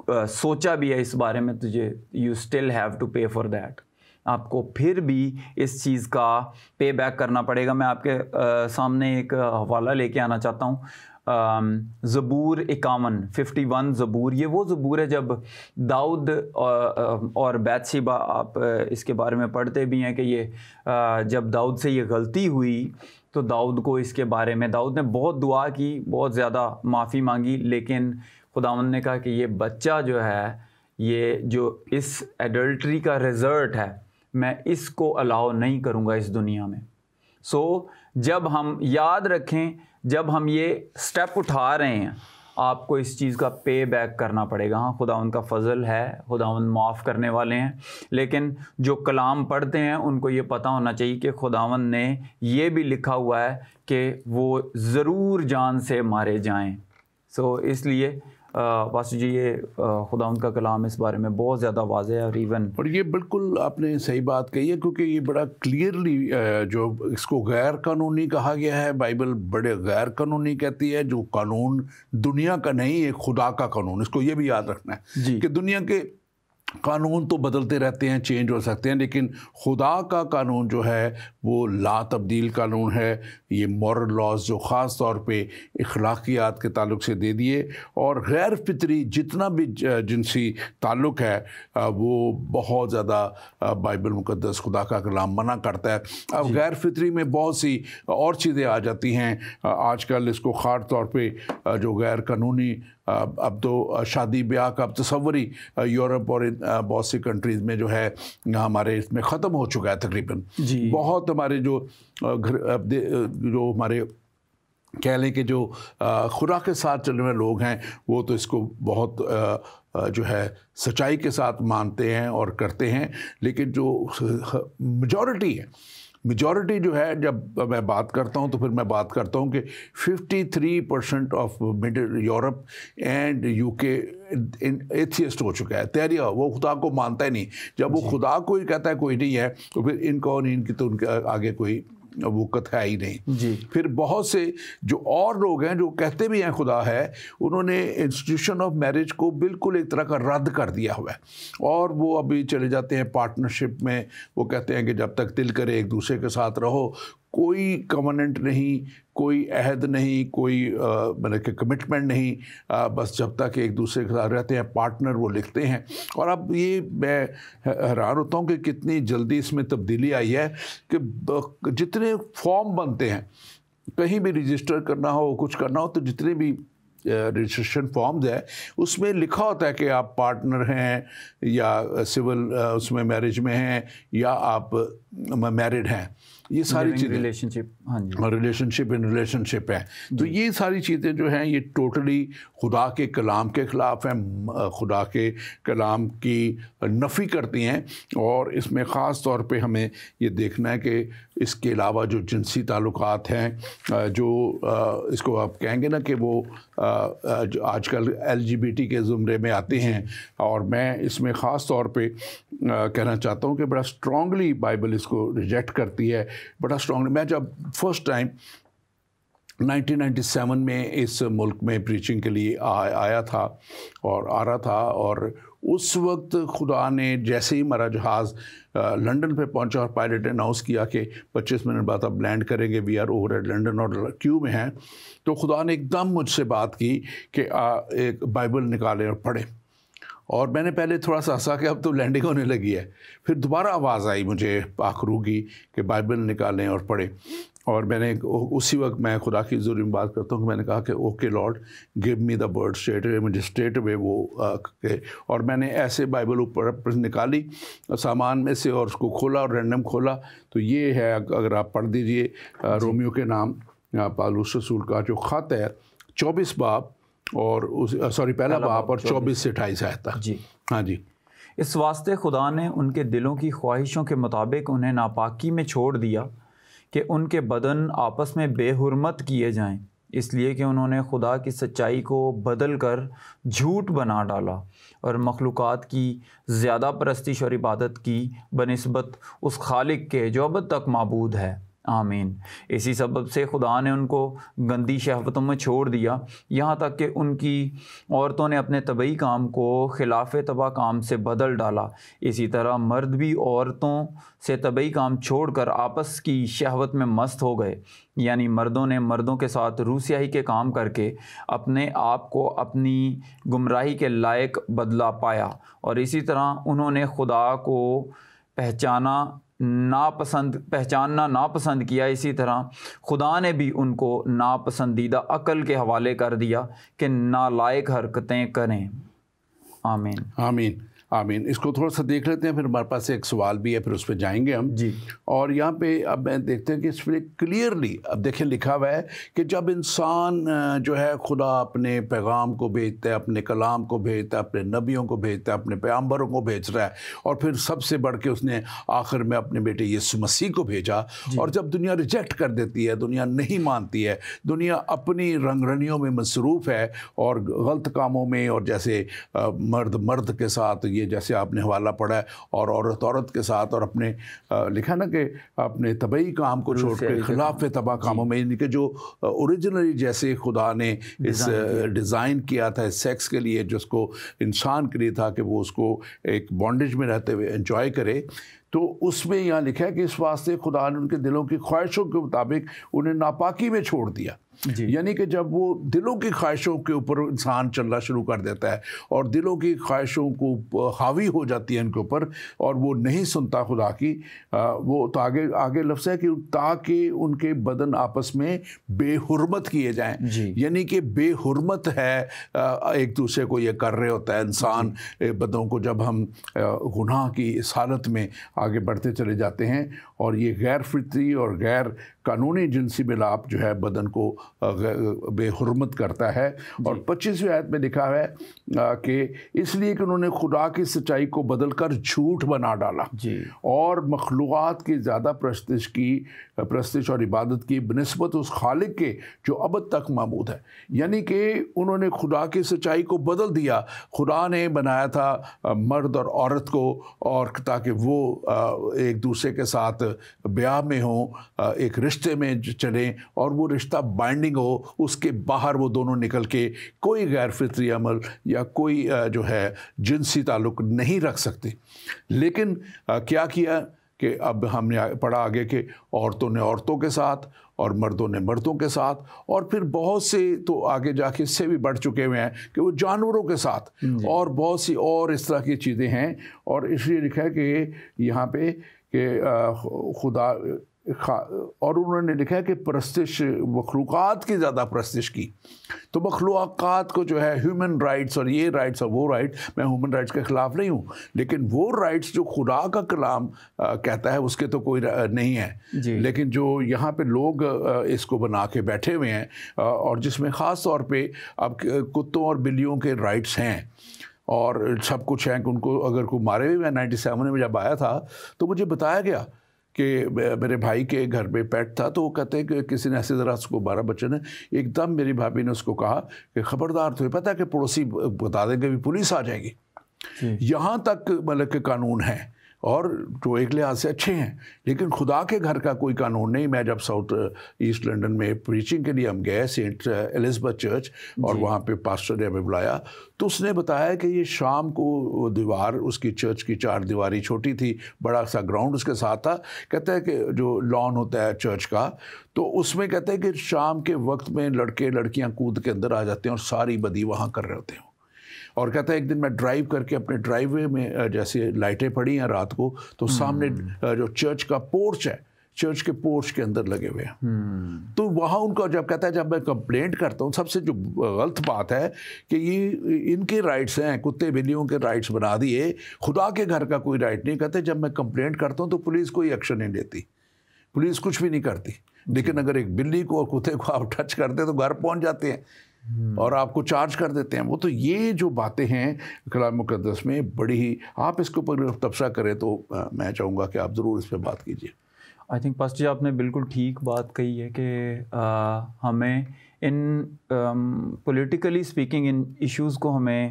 सोचा भी है इस बारे में, तुझे यू स्टिल हैव टू पे फॉर दैट, आपको फिर भी इस चीज़ का पे बैक करना पड़ेगा। मैं आपके सामने एक हवाला लेके आना चाहता हूँ, ज़बूर 51 ज़बूर। ये वो ज़बूर है जब दाऊद और बैतशेबा, आप इसके बारे में पढ़ते भी हैं कि ये जब दाऊद से ये गलती हुई तो दाऊद को इसके बारे में, दाऊद ने बहुत दुआ की, बहुत ज़्यादा माफ़ी मांगी, लेकिन खुदावंद ने कहा कि ये बच्चा जो है, ये जो इस एडल्ट्री का रिज़ल्ट है, मैं इसको अलाउ नहीं करूँगा इस दुनिया में। सो जब हम याद रखें, जब हम ये स्टेप उठा रहे हैं, आपको इस चीज़ का पे बैक करना पड़ेगा। हाँ, खुदावंद का फजल है, खुदावंद माफ़ करने वाले हैं, लेकिन जो कलाम पढ़ते हैं उनको ये पता होना चाहिए कि खुदावंद ने ये भी लिखा हुआ है कि वो ज़रूर जान से मारे जाएं। सो इसलिए वासु जी, ये खुदावंद का कलाम इस बारे में बहुत ज़्यादा वाज़ेह है, और ये बिल्कुल आपने सही बात कही है, क्योंकि ये बड़ा क्लियरली जो इसको गैर कानूनी कहा गया है, बाइबल बड़े गैर कानूनी कहती है, जो कानून दुनिया का नहीं है, खुदा का कानून। इसको ये भी याद रखना है कि दुनिया के कानून तो बदलते रहते हैं, चेंज हो सकते हैं, लेकिन खुदा का कानून जो है वो ला तब्दील कानून है। ये मॉरल लॉज जो ख़ास तौर पे अखलाकियात के ताल्लुक से दे दिए, और गैर फितरी जितना भी जिनसी ताल्लुक है वो बहुत ज़्यादा बाइबल मुक़द्दस खुदा का कलाम मना करता है। अब गैर फितरी में बहुत सी और चीज़ें आ जाती हैं आजकल। इसको ख़ास तौर पे जो गैर कानूनी, अब तो शादी ब्याह का अब तस्वर ही यूरोप और बहुत सी कंट्रीज़ में जो है हमारे इसमें ख़त्म हो चुका है तकरीबन। बहुत हमारे जो हमारे कह लें कि जो खुदा के साथ चलने वाले लोग हैं वो तो इसको बहुत जो है सच्चाई के साथ मानते हैं और करते हैं, लेकिन जो मेजॉरिटी जो है, जब मैं बात करता हूँ तो फिर मैं बात करता हूँ कि 53% of middle Europe and UK atheist हो चुका है, तैरिया, वो खुदा को मानता ही नहीं। जब वो खुदा को ही कहता है कोई नहीं है, तो फिर इनको और इनकी तो उनके आगे कोई वक़्त है ही नहीं जी। फिर बहुत से जो और लोग हैं जो कहते भी हैं खुदा है, उन्होंने इंस्टीट्यूशन ऑफ मैरिज को बिल्कुल एक तरह का रद्द कर दिया हुआ है, और वो अभी चले जाते हैं पार्टनरशिप में। वो कहते हैं कि जब तक दिल करे एक दूसरे के साथ रहो, कोई कवनेंट नहीं, कोई अहद नहीं, कोई मतलब कि कमिटमेंट नहीं, बस जब तक एक दूसरे के साथ रहते हैं पार्टनर वो लिखते हैं। और अब ये मैं हैरान होता हूँ कि कितनी जल्दी इसमें तब्दीली आई है कि जितने फॉर्म बनते हैं, कहीं भी रजिस्टर करना हो, कुछ करना हो, तो जितने भी रजिस्ट्रेशन फॉर्म्स है उसमें लिखा होता है कि आप पार्टनर हैं या सिविल उसमें मैरिज में हैं या आप मैरिड हैं। ये सारी चीज़ें रिलेशनशिप, हाँ जी, रिलेशनशिप इन रिलेशनशिप है। तो ये सारी चीज़ें जो हैं ये टोटली खुदा के कलाम के ख़िलाफ़ हैं, खुदा के कलाम की नफ़ी करती हैं। और इसमें ख़ास तौर पे हमें ये देखना है कि इसके अलावा जो जिनसी ताल्लुकात हैं, जो इसको आप कहेंगे ना कि वो जो आजकल LGBT के ज़ुमरे में आते हैं, और मैं इसमें ख़ास तौर पे कहना चाहता हूँ कि बड़ा स्ट्रॉन्गली बाइबल इसको रिजेक्ट करती है, बड़ा स्ट्रॉन्गली। मैं जब फर्स्ट टाइम 1997 में इस मुल्क में प्रीचिंग के लिए आया था और आ रहा था, और उस वक्त खुदा ने जैसे ही हमारा जहाज़ लंदन पे पहुंचा और पायलट ने अनाउंस किया कि 25 मिनट बाद आप लैंड करेंगे, we are over at London और क्यू में हैं, तो खुदा ने एकदम मुझसे बात की कि एक बाइबल निकालें और पढ़ें। और मैंने पहले थोड़ा सा हंसा कि अब तो लैंडिंग होने लगी है। फिर दोबारा आवाज़ आई मुझे पाक रूह की कि बाइबल निकालें और पढ़ें। और मैंने उसी वक्त, मैं खुदा की ज़रूरी में बात करता हूँ, मैंने कहा कि okay Lord give me the word straight away, मुझे स्ट्रेट अवे वो और मैंने ऐसे बाइबल ऊपर निकाली सामान में से और उसको खोला और रैंडम खोला। तो ये है, अगर आप पढ़ दीजिए रोमियो के नाम पौलुस रसूल का जो ख़त है 24 बाब और पहला बाब और 24 से 28 आयत तक। जी हाँ जी। इस वास्ते खुदा ने उनके दिलों की ख्वाहिशों के मुताबिक उन्हें नापाकी में छोड़ दिया कि उनके बदन आपस में बेहुरमत किए जाएं, इसलिए कि उन्होंने खुदा की सच्चाई को बदल कर झूठ बना डाला और मखलूक़ात की ज़्यादा परस्तिश और इबादत की बनिस्बत उस खालिक के जो अब तक माबूद है। आमीन। इसी सबब से खुदा ने उनको गंदी शहवतों में छोड़ दिया, यहाँ तक कि उनकी औरतों ने अपने तबई काम को खिलाफ तबा काम से बदल डाला। इसी तरह मर्द भी औरतों से तबई काम छोड़कर आपस की शहवत में मस्त हो गए, यानी मर्दों ने मर्दों के साथ रूसियाही के काम करके अपने आप को अपनी गुमराही के लायक बदला पाया, और इसी तरह उन्होंने खुदा को पहचानना नापसंद किया। इसी तरह खुदा ने भी उनको नापसंदीदा अक्ल के हवाले कर दिया कि नालायक हरकतें करें। आमीन आमीन आमीन। इसको थोड़ा सा देख लेते हैं, फिर हमारे पास एक सवाल भी है, फिर उस पर जाएंगे हम जी। और यहाँ पे अब मैं देखते हैं कि इस पर क्लियरली अब देखिए लिखा हुआ है कि जब इंसान जो है खुदा अपने पैगाम को भेजता है, अपने कलाम को भेजता है, अपने नबियों को भेजता है, अपने पैगंबरों को भेज रहा है, और फिर सबसे बढ़ के उसने आखिर में अपने बेटे यीशु मसीह को भेजा। और जब दुनिया रिजेक्ट कर देती है, दुनिया नहीं मानती है, दुनिया अपनी रंगरनियों में मसरूफ़ है और गलत कामों में, और जैसे मर्द के साथ, ये जैसे आपने हवाला पढ़ा है, और औरत के साथ, और अपने लिखा ना कि अपने तबई काम को छोड़ के खिलाफ तबाह कामों में, यानी कि जो ओरिजिनली जैसे खुदा ने इस डिज़ाइन किया था इस सेक्स के लिए, जिसको इंसान के लिए था कि वो उसको एक बॉन्डेज में रहते हुए एंजॉय करे, तो उसमें यहाँ लिखा है कि इस वास्ते खुदा ने उनके दिलों की ख्वाहिशों के मुताबिक उन्हें नापाकी में छोड़ दिया। यानी कि जब वो दिलों की ख्वाहिशों के ऊपर इंसान चलना शुरू कर देता है और दिलों की ख्वाहिशों को हावी हो जाती है इनके ऊपर, और वो नहीं सुनता खुदा की, वो तो आगे लफ्ज़ है कि ताकि उनके बदन आपस में बेहुरमत किए जाएं। यानी कि बेहुरमत है, एक दूसरे को ये कर रहे होता है इंसान बदों को, जब हम गुनाह की इस हालत में आगे बढ़ते चले जाते हैं, और ये गैर फितरी और गैर कानूनी जिनसी मिलाप जो है बदन को बेहुरमत करता है। और 25वीं आयत में लिखा है कि इसलिए कि उन्होंने खुदा की सच्चाई को बदलकर झूठ बना डाला और मखलूक़ात की ज़्यादा प्रस्तिश और इबादत की बनिस्बत उस खालिक के जो अब तक माबूद है। यानी कि उन्होंने खुदा की सच्चाई को बदल दिया। खुदा ने बनाया था मर्द और औरत को, और ताकि वो एक दूसरे के साथ ब्याह में हों, एक रिश्ते में चलें, और वो रिश्ता बाइंडिंग हो, उसके बाहर वो दोनों निकल के कोई गैर फितरी अमल या कोई जो है जिनसी ताल्लुक़ नहीं रख सकते। लेकिन क्या किया कि अब हमने पढ़ा आगे कि औरतों ने औरतों के साथ और मर्दों ने मर्दों के साथ, और फिर बहुत से तो आगे जाके इससे भी बढ़ चुके हुए हैं कि वो जानवरों के साथ, और बहुत सी और इस तरह की चीज़ें हैं। और इसलिए लिखा है कि यहाँ पे कि खुदा और उन्होंने लिखा है कि परस्तिश मखलूक़ात की ज़्यादा परस्तिश की। तो मखलूक़ात को जो है ह्यूमन राइट्स और ये राइट्स और वो राइट, मैं ह्यूमन राइट्स के ख़िलाफ़ नहीं हूँ, लेकिन वो राइट्स जो खुदा का कलाम कहता है उसके तो कोई नहीं है। लेकिन जो यहाँ पे लोग इसको बना के बैठे हुए हैं, और जिसमें ख़ास तौर पे अब कुत्तों और बिल्लियों के राइट्स हैं और सब कुछ है कि उनको अगर कोई मारे हुए, मैं 97 में जब आया था तो मुझे बताया गया कि मेरे भाई के घर में पेट था, तो वो कहते हैं कि किसी ने ऐसे ज़रा उसको 12 बच्चे ने, एकदम मेरी भाभी ने उसको कहा कि ख़बरदार, तुम्हें पता है कि पड़ोसी बता देंगे भी पुलिस आ जाएगी। यहाँ तक मतलब के कानून हैं, और जो एक लिहाज से अच्छे हैं, लेकिन खुदा के घर का कोई कानून नहीं। मैं जब साउथ ईस्ट लंदन में प्रीचिंग के लिए हम गए सेंट एलिज़ाबेथ चर्च, और वहाँ पे पास्टर ने हमें बुलाया, तो उसने बताया कि ये शाम को दीवार उसकी चर्च की 4 दीवारी छोटी थी, बड़ा सा ग्राउंड उसके साथ था। कहता है कि जो लॉन होता है चर्च का, तो उसमें कहते हैं कि शाम के वक्त में लड़के लड़कियाँ कूद के अंदर आ जाते हैं और सारी बदी वहाँ कर रहे होते हैं। और कहता है एक दिन मैं ड्राइव करके अपने ड्राइववे में जैसे लाइटें पड़ी हैं रात को, तो सामने जो चर्च का पोर्च है, चर्च के पोर्च के अंदर लगे हुए हैं। तो वहाँ उनका जब कहता है, जब मैं कंप्लेंट करता हूँ, सबसे जो गलत बात है कि ये इनके राइट्स हैं, कुत्ते बिल्लियों के राइट्स बना दिए, खुदा के घर का कोई राइट नहीं। कहते जब मैं कंप्लेंट करता हूँ तो पुलिस कोई एक्शन नहीं लेती, पुलिस कुछ भी नहीं करती, लेकिन अगर एक बिल्ली को और कुत्ते को आप टच करते तो घर पहुँच जाते हैं और आपको चार्ज कर देते हैं वो। तो ये जो बातें हैं कलाम मुक़द्दस में बड़ी ही, आप इसके ऊपर तबसरा करें तो मैं चाहूँगा कि आप ज़रूर इस पर बात कीजिए। आई थिंक पास्टर जी आपने बिल्कुल ठीक बात कही है कि हमें इन पॉलिटिकली स्पीकिंग इन इश्यूज़ को हमें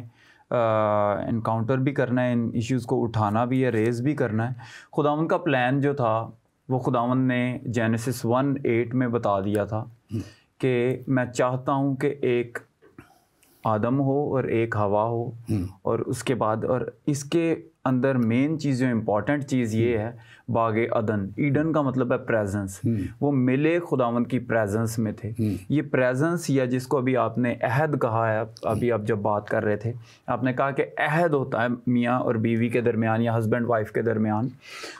इनकाउंटर भी करना है, इन इश्यूज़ को उठाना भी है, रेज़ भी करना है। खुदावंद का प्लान जो था वो खुदावंद ने जेनेसिस 1:8 में बता दिया था कि मैं चाहता हूँ कि एक आदम हो और एक हवा हो, और उसके बाद, और इसके अंदर मेन चीज़ जो इम्पॉर्टेंट चीज़ ये है, बागे अदन, ईडन का मतलब है प्रेजेंस, वो मिले खुदावंद की प्रेजेंस में थे। ये प्रेजेंस, या जिसको अभी आपने अहद कहा है, अभी आप जब बात कर रहे थे आपने कहा कि अहद होता है मियाँ और बीवी के दरमियान या हस्बैंड वाइफ के दरमियान।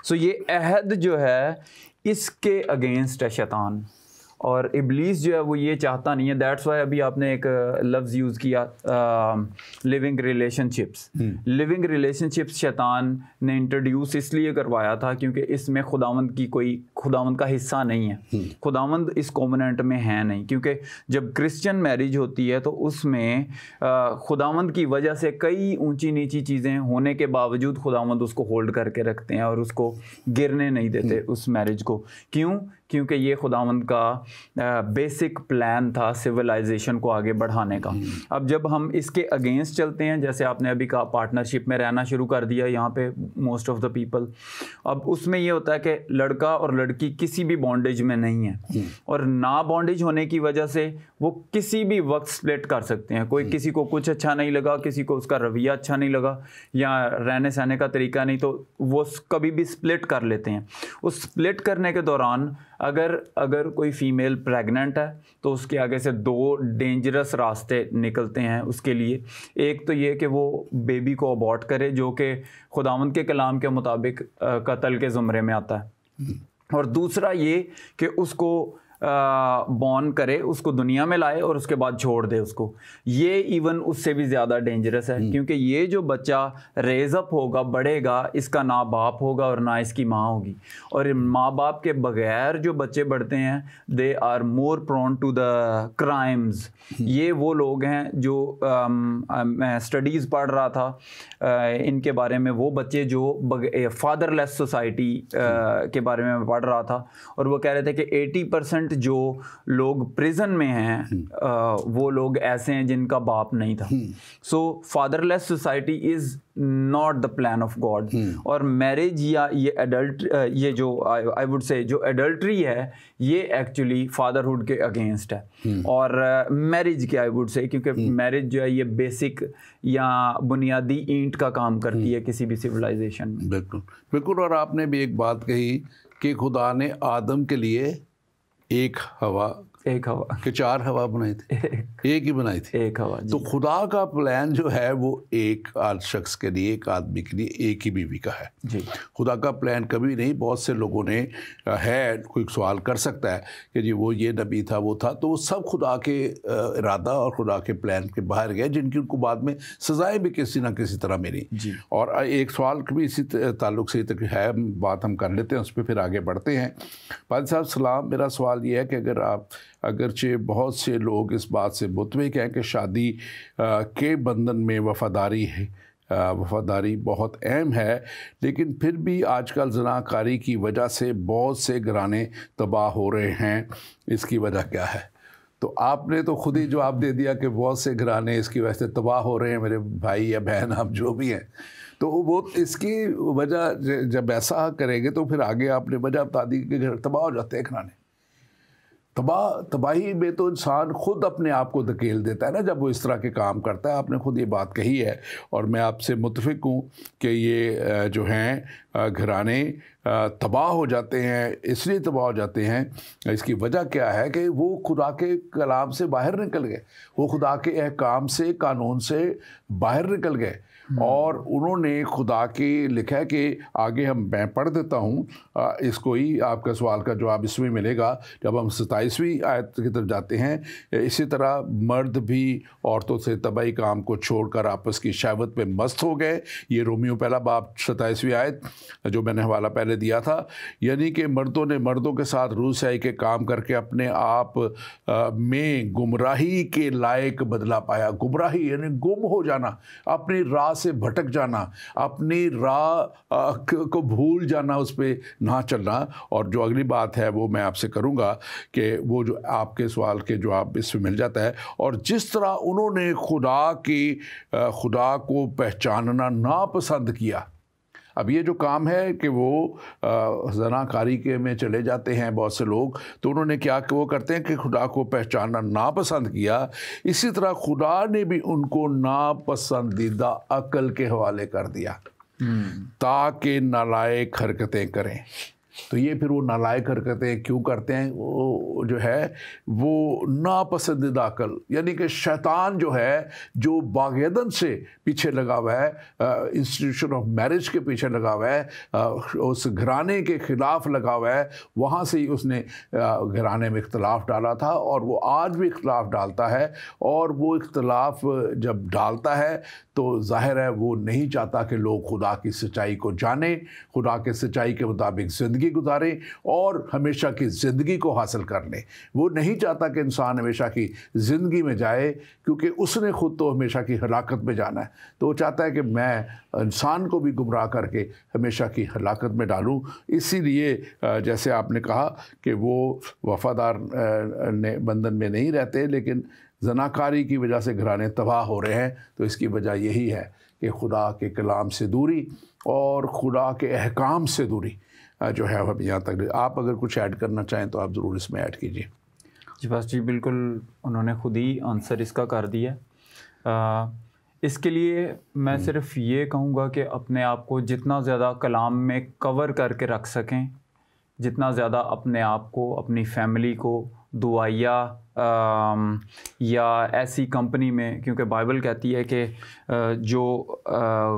सो ये अहद जो है इसके अगेंस्ट है शैतान, और इब्लीस जो है वो ये चाहता नहीं है। दैट्स वाई अभी आपने एक लफ्ज़ यूज़ किया, लिविंग रिलेशनशिप्स। लिविंग रिलेशनशिप्स शैतान ने इंट्रोड्यूस इसलिए करवाया था क्योंकि इसमें खुदावंद का हिस्सा नहीं है, खुदावंद इस कॉम्पोनेंट में है नहीं। क्योंकि जब क्रिश्चियन मैरिज होती है तो उसमें खुदावंद की वजह से कई ऊंची नीची चीज़ें होने के बावजूद खुदावंद उसको होल्ड करके रखते हैं और उसको गिरने नहीं देते उस मैरिज को। क्यों? क्योंकि ये खुदावंद का बेसिक प्लान था सिविलाइजेशन को आगे बढ़ाने का। अब जब हम इसके अगेंस्ट चलते हैं, जैसे आपने अभी कहा पार्टनरशिप में रहना शुरू कर दिया यहाँ पे मोस्ट ऑफ द पीपल, अब उसमें ये होता है कि लड़का और लड़की किसी भी बॉन्डेज में नहीं है, और ना बॉन्डेज होने की वजह से वो किसी भी वक्त स्प्लिट कर सकते हैं। कोई किसी को कुछ अच्छा नहीं लगा, किसी को उसका रवैया अच्छा नहीं लगा या रहने सहने का तरीका नहीं, तो वो कभी भी स्प्लिट कर लेते हैं। उस स्प्लिट करने के दौरान अगर कोई फीमेल प्रेग्नेंट है तो उसके आगे से 2 डेंजरस रास्ते निकलते हैं उसके लिए। एक तो ये कि वो बेबी को अबॉर्ट करे, जो कि खुदावंद के कलाम के मुताबिक कत्ल के ज़ुमरे में आता है, और दूसरा ये कि उसको बॉर्न करे, उसको दुनिया में लाए और उसके बाद छोड़ दे उसको। ये इवन उससे भी ज़्यादा डेंजरस है, क्योंकि ये जो बच्चा रेज अप होगा, बढ़ेगा, इसका ना बाप होगा और ना इसकी माँ होगी। और माँ बाप के बगैर जो बच्चे बढ़ते हैं they are more prone to the crimes. ये वो लोग हैं जो मैं स्टडीज़ पढ़ रहा था इनके बारे में, वो बच्चे जो फादरलेस सोसाइटी के बारे में पढ़ रहा था, और वो कह रहे थे कि 80% जो लोग प्रिजन में हैं वो लोग ऐसे हैं जिनका बाप नहीं था। So fatherless society is not the plan of God. और मैरिज या ये जो आई वुड से जो एडल्ट्री है, ये एक्चुअली फादरहुड के अगेंस्ट है, और मैरिज के आई वुड से, क्योंकि मैरिज जो है ये बेसिक या बुनियादी ईंट का काम करती है किसी भी सिविलाइजेशन में। बिल्कुल बिल्कुल। और आपने भी एक बात कही कि खुदा ने आदम के लिए एक हवा के 4 हवा बनाए थे, एक ही बनाई थी, एक हवा। तो खुदा का प्लान जो है वो एक शख्स के लिए, एक आदमी के लिए, एक ही बीवी का है जी। खुदा का प्लान कभी नहीं। बहुत से लोगों ने है, कोई सवाल कर सकता है कि जी वो ये नबी था, वो था, तो वो सब खुदा के इरादा और खुदा के प्लान के बाहर गए, जिनकी उनको बाद में सजाएं भी किसी ना किसी तरह मिली। और एक सवाल भी इसी ताल्लुक से तक है, बात हम कर लेते हैं, उस पर फिर आगे बढ़ते हैं। पादी साहब सलाम, मेरा सवाल ये है कि अगरचे बहुत से लोग इस बात से मुतफिक हैं कि शादी के बंधन में वफ़ादारी है, वफ़ादारी बहुत अहम है, लेकिन फिर भी आजकल ज़नाकारी की वजह से बहुत से घराने तबाह हो रहे हैं। इसकी वजह क्या है? तो आपने तो खुद ही जवाब दे दिया कि बहुत से घराने इसकी वजह से तबाह हो रहे हैं, मेरे भाई या बहन आप जो भी हैं। तो वो इसकी वजह जब ऐसा करेंगे तो फिर आगे आपने वजह बता दी कि घर तबाह हो जाते हैं घराने। तबाही में तो इंसान खुद अपने आप को धकेल देता है ना जब वो इस तरह के काम करता है। आपने खुद ये बात कही है और मैं आपसे मुत्तफिक हूँ कि ये जो हैं घराने तबाह हो जाते हैं, इसलिए तबाह हो जाते हैं, इसकी वजह क्या है कि वो खुदा के कलाम से बाहर निकल गए, वो खुदा के अहकाम से, कानून से बाहर निकल गए। और उन्होंने खुदा की लिखा है कि आगे मैं पढ़ देता हूँ, इसको ही आपका सवाल का जवाब इसमें मिलेगा जब हम 27वीं आयत की तरफ जाते हैं। इसी तरह मर्द भी औरतों से तबाही काम को छोड़कर आपस की शहवत में मस्त हो गए। ये रोमियो पहला बाब 27वीं आयत जो मैंने हवाला पहले दिया था। यानी कि मर्दों ने मर्दों के साथ रूसियाई के काम करके अपने आप में गुमराही के लायक बदला पाया। गुमराही यानी गुम हो जाना, अपनी राह से भटक जाना, अपनी राह को भूल जाना, उस पर ना चलना। और जो अगली बात है वो मैं आपसे करूँगा कि वो जो आपके सवाल के जवाब इसमें मिल जाता है। और जिस तरह उन्होंने खुदा को पहचानना नापसंद किया। अब ये जो काम है कि वो ज़नाकारी के में चले जाते हैं बहुत से लोग, तो उन्होंने क्या कि वो करते हैं कि खुदा को पहचानना नापसंद किया। इसी तरह खुदा ने भी उनको नापसंदीदा अक्ल के हवाले कर दिया ताकि नालायक हरकतें करें। तो ये फिर वो नालायक हरकतें क्यों करते हैं? वो जो है वो नापसंदीदा अकल, यानी कि शैतान जो है, जो बागयदन से पीछे लगा हुआ है, इंस्टीट्यूशन ऑफ मैरिज के पीछे लगा हुआ है, उस घराने के ख़िलाफ़ लगा हुआ है, वहाँ से ही उसने घराने में इख्तलाफ डाला था और वो आज भी इख्तलाफ डालता है। और वो इख्तलाफ जब डालता है तो जाहिर है वो नहीं चाहता कि लोग खुदा की सच्चाई को जानें, खुदा के सच्चाई के मुताबिक ज़िंदगी गुजारें और हमेशा की ज़िंदगी को हासिल कर लें। वो नहीं चाहता कि इंसान हमेशा की ज़िंदगी में जाए, क्योंकि उसने ख़ुद तो हमेशा की हलाकत में जाना है। तो वो चाहता है कि मैं इंसान को भी गुमराह करके हमेशा की हलाकत में डालूँ। इसीलिए जैसे आपने कहा कि वो वफ़ादार बंधन में नहीं रहते, लेकिन ज़नाकारी की वजह से घराने तबाह हो रहे हैं। तो इसकी वजह यही है कि खुदा के कलाम से दूरी और खुदा के अहकाम से दूरी जो है अब यहाँ तक। आप अगर कुछ ऐड करना चाहें तो आप ज़रूर इसमें ऐड कीजिए। जी बस जी, बिल्कुल उन्होंने खुद ही आंसर इसका कर दिया। इसके लिए मैं सिर्फ ये कहूँगा कि अपने आप को जितना ज़्यादा कलाम में कवर करके रख सकें, जितना ज़्यादा अपने आप को, अपनी फैमिली को दुआया या ऐसी कंपनी में, क्योंकि बाइबल कहती है कि जो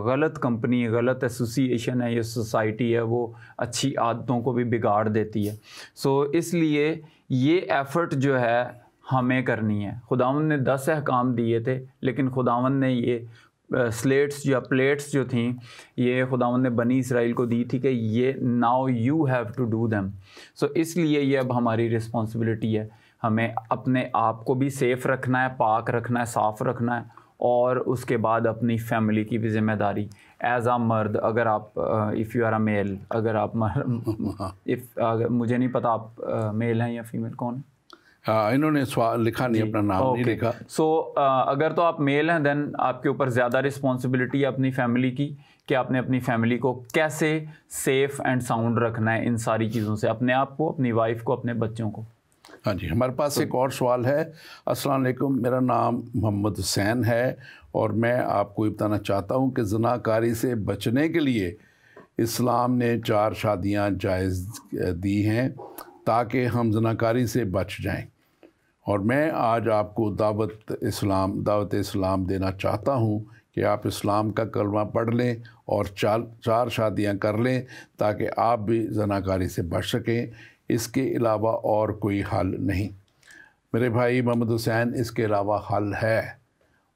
गलत कंपनी, गलत एसोसिएशन है, ये सोसाइटी है, वो अच्छी आदतों को भी बिगाड़ देती है। सो इसलिए ये एफ़र्ट जो है हमें करनी है। खुदावंद ने 10 अहकाम दिए थे, लेकिन खुदावंद ने ये स्लेट्स या प्लेट्स जो थी, ये खुदावंद ने बनी इसराइल को दी थी कि ये now you have to do them. So इसलिए ये अब हमारी रिस्पॉन्सिबिलिटी है। हमें अपने आप को भी सेफ़ रखना है, पाक रखना है, साफ़ रखना है, और उसके बाद अपनी फैमिली की भी ज़िम्मेदारी एज़ आ मर्द। अगर आप if you are a male, अगर आप मुझे नहीं पता आप मेल हैं या फीमेल, कौन है? इन्होंने सवाल लिखा नहीं, अपना नाम नहीं लिखा। सो अगर तो आप मेल हैं, देन आपके ऊपर ज़्यादा रिस्पॉन्सिबिलिटी है अपनी फैमिली की, कि आपने अपनी फैमिली को कैसे सेफ़ एंड साउंड रखना है इन सारी चीज़ों से, अपने आप को, अपनी वाइफ को, अपने बच्चों को। हाँ जी, हमारे पास एक और सवाल है। अस्सलाम वालेकुम, मेरा नाम मोहम्मद हुसैन है और मैं आपको बताना चाहता हूँ कि ज़नाकारी से बचने के लिए इस्लाम ने 4 शादियाँ जायज़ दी हैं ताकि हम ज़नाकारी से बच जाएं। और मैं आज आपको दावत इस्लाम देना चाहता हूँ कि आप इस्लाम का कलमा पढ़ लें और 4 शादियाँ कर लें ताकि आप भी ज़नाकारी से बच सकें। इसके अलावा और कोई हल नहीं मेरे भाई मोहम्मद हुसैन, इसके अलावा हल है,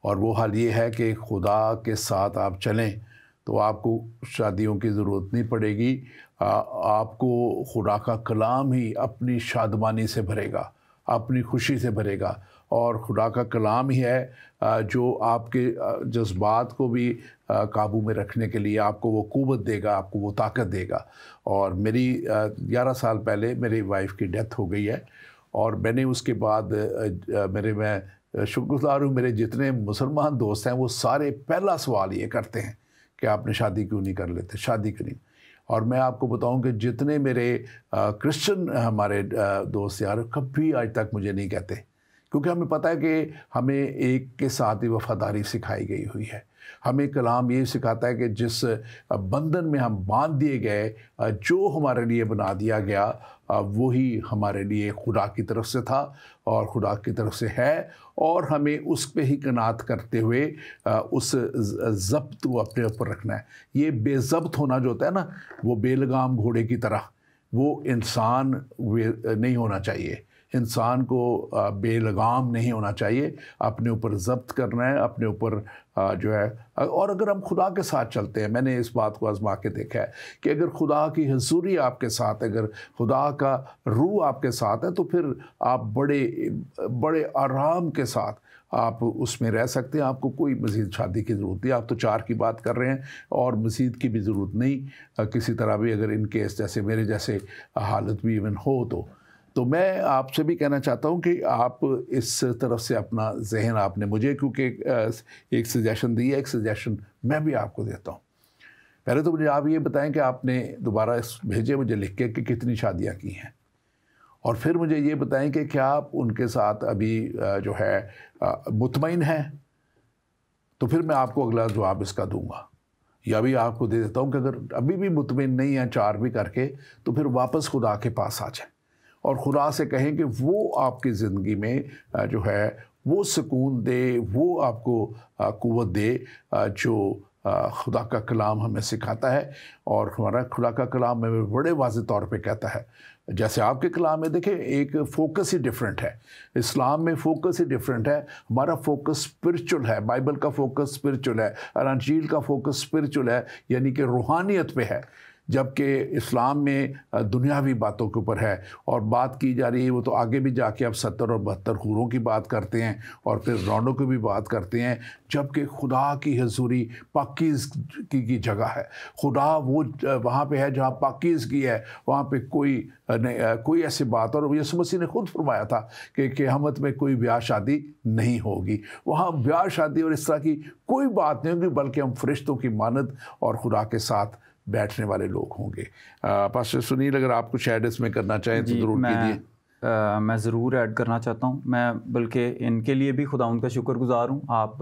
और वो हल ये है कि खुदा के साथ आप चलें तो आपको शादियों की ज़रूरत नहीं पड़ेगी। आपको खुदा का कलाम ही अपनी शादमानी से भरेगा, अपनी खुशी से भरेगा, और खुदा का कलाम ही है जो आपके जज्बात को भी काबू में रखने के लिए आपको वो क़ुव्वत देगा, आपको वो ताकत देगा। और मेरी 11 साल पहले मेरी वाइफ की डेथ हो गई है, और मैंने उसके बाद मैं शुक्रगुज़ार हूँ, मेरे जितने मुसलमान दोस्त हैं वो सारे पहला सवाल ये करते हैं कि आपने शादी क्यों नहीं कर लेते, शादी क्यों नहीं। और मैं आपको बताऊं कि जितने मेरे क्रिश्चियन हमारे दोस्त यार कभी आज तक मुझे नहीं कहते क्योंकि हमें पता है कि हमें एक के साथ ही वफादारी सिखाई गई हुई है। हमें कलाम ये सिखाता है कि जिस बंधन में हम बांध दिए गए, जो हमारे लिए बना दिया गया, वही हमारे लिए खुदा की तरफ से था और खुदा की तरफ से है, और हमें उस पे ही कनात करते हुए उस ज़ब्त को अपने ऊपर रखना है। ये बेज़ब्त होना जो होता है ना, वो बेलगाम घोड़े की तरह, वो इंसान नहीं होना चाहिए। इंसान को बेलगाम नहीं होना चाहिए, अपने ऊपर ज़ब्त करना है, अपने ऊपर जो है। और अगर हम खुदा के साथ चलते हैं, मैंने इस बात को आजमा के देखा है कि अगर खुदा की हुजूरी आपके साथ, अगर खुदा का रूह आपके साथ है, तो फिर आप बड़े आराम के साथ आप उसमें रह सकते हैं। आपको कोई मज़ीद शादी की ज़रूरत नहीं। आप तो 4 की बात कर रहे हैं और मज़ीद की भी ज़रूरत नहीं किसी तरह भी, अगर इन केस जैसे मेरे जैसे हालत भी इवन हो तो मैं आपसे भी कहना चाहता हूं कि आप इस तरफ से अपना जहन, आपने मुझे क्योंकि एक सजेशन दी है, एक सजेशन मैं भी आपको देता हूं। पहले तो मुझे आप ये बताएं कि आपने दोबारा भेजे मुझे लिख के कि कितनी शादियां की हैं, और फिर मुझे ये बताएं कि क्या आप उनके साथ अभी जो है मुतमईन हैं। तो फिर मैं आपको अगला जवाब इसका दूंगा, या भी आपको दे देता हूँ कि अगर अभी भी मुतमईन नहीं है 4 भी करके, तो फिर वापस खुदा के पास आ जाए और खुदा से कहें कि वो आपकी ज़िंदगी में जो है वो सुकून दे, वो आपको क़ुव्वत दे जो खुदा का कलाम हमें सिखाता है। और हमारा खुदा का कलाम हमें बड़े वाज़ेह तौर पे कहता है, जैसे आपके कलाम में देखें एक फ़ोकस ही डिफरेंट है, इस्लाम में फ़ोकस ही डिफरेंट है। हमारा फ़ोकस स्पिरिचुअल है, बाइबल का फ़ोकस स्पिरिचुअल है, अंजील का फ़ोकस स्पिरिचुअल है, यानी कि रूहानियत पे है, जबकि इस्लाम में दुनियावी बातों के ऊपर है। और बात की जा रही है, वो तो आगे भी जाके अब 70 और 72 हूरों की बात करते हैं और फिर रौनों की भी बात करते हैं, जबकि खुदा की हुजूरी पाकीज़गी की जगह है। खुदा वो वहाँ पे है जहाँ पाकीज़गी है, वहाँ पे कोई ऐसी बात, और यीशु मसीह ने खुद फरमाया था कि क़यामत में कोई ब्याह शादी नहीं होगी, वहाँ ब्याह शादी और इस तरह की कोई बात नहीं होगी, बल्कि हम फरिश्तों की मानद और खुदा के साथ बैठने वाले लोग होंगे। पास्टर सुनील, अगर आप कुछ ऐड इसमें करना चाहें तो ज़रूर कीजिए। मैं ज़रूर ऐड करना चाहता हूँ। मैं बल्कि इनके लिए भी खुदा उनका शुक्रगुज़ार हूँ, आप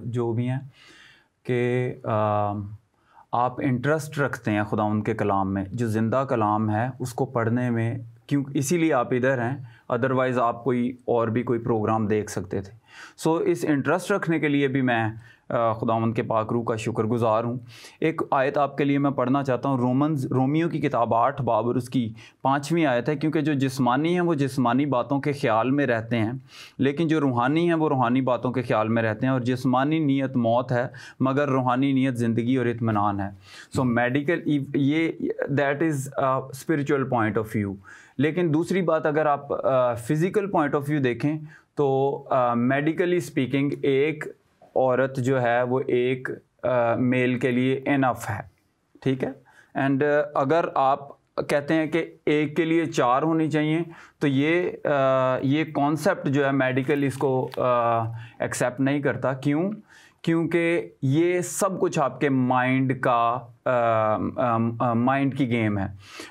जो भी हैं, कि आप इंटरेस्ट रखते हैं खुदा उनके कलाम में, जो ज़िंदा कलाम है उसको पढ़ने में, क्यों इसीलिए आप इधर हैं, अदरवाइज़ आप कोई प्रोग्राम देख सकते थे। सो इस इंटरेस्ट रखने के लिए भी मैं खुदावंद के पाक रूह का शुक्रगुज़ार हूँ। एक आयत आपके लिए मैं पढ़ना चाहता हूँ, रोमियो की किताब 8 बाब और उसकी 5वीं आयत है। क्योंकि जो जिस्मानी हैं वो जिस्मानी बातों के ख़्याल में रहते हैं, लेकिन जो रूहानी हैं वो रूहानी बातों के ख़्याल में रहते हैं। और जिस्मानी नीयत मौत है, मगर रूहानी नीयत ज़िंदगी और इत्मीनान है। सो मेडिकल, ये that is spiritual point of view. लेकिन दूसरी बात, अगर आप फ़िज़िकल पॉइंट ऑफ व्यू देखें तो मेडिकली स्पीकिंग एक औरत जो है वो एक मेल के लिए इनफ है, ठीक है। एंड अगर आप कहते हैं कि एक के लिए 4 होनी चाहिए, तो ये कॉन्सेप्ट जो है मेडिकल इसको एक्सेप्ट नहीं करता। क्यों? क्योंकि ये सब कुछ आपके माइंड की गेम है।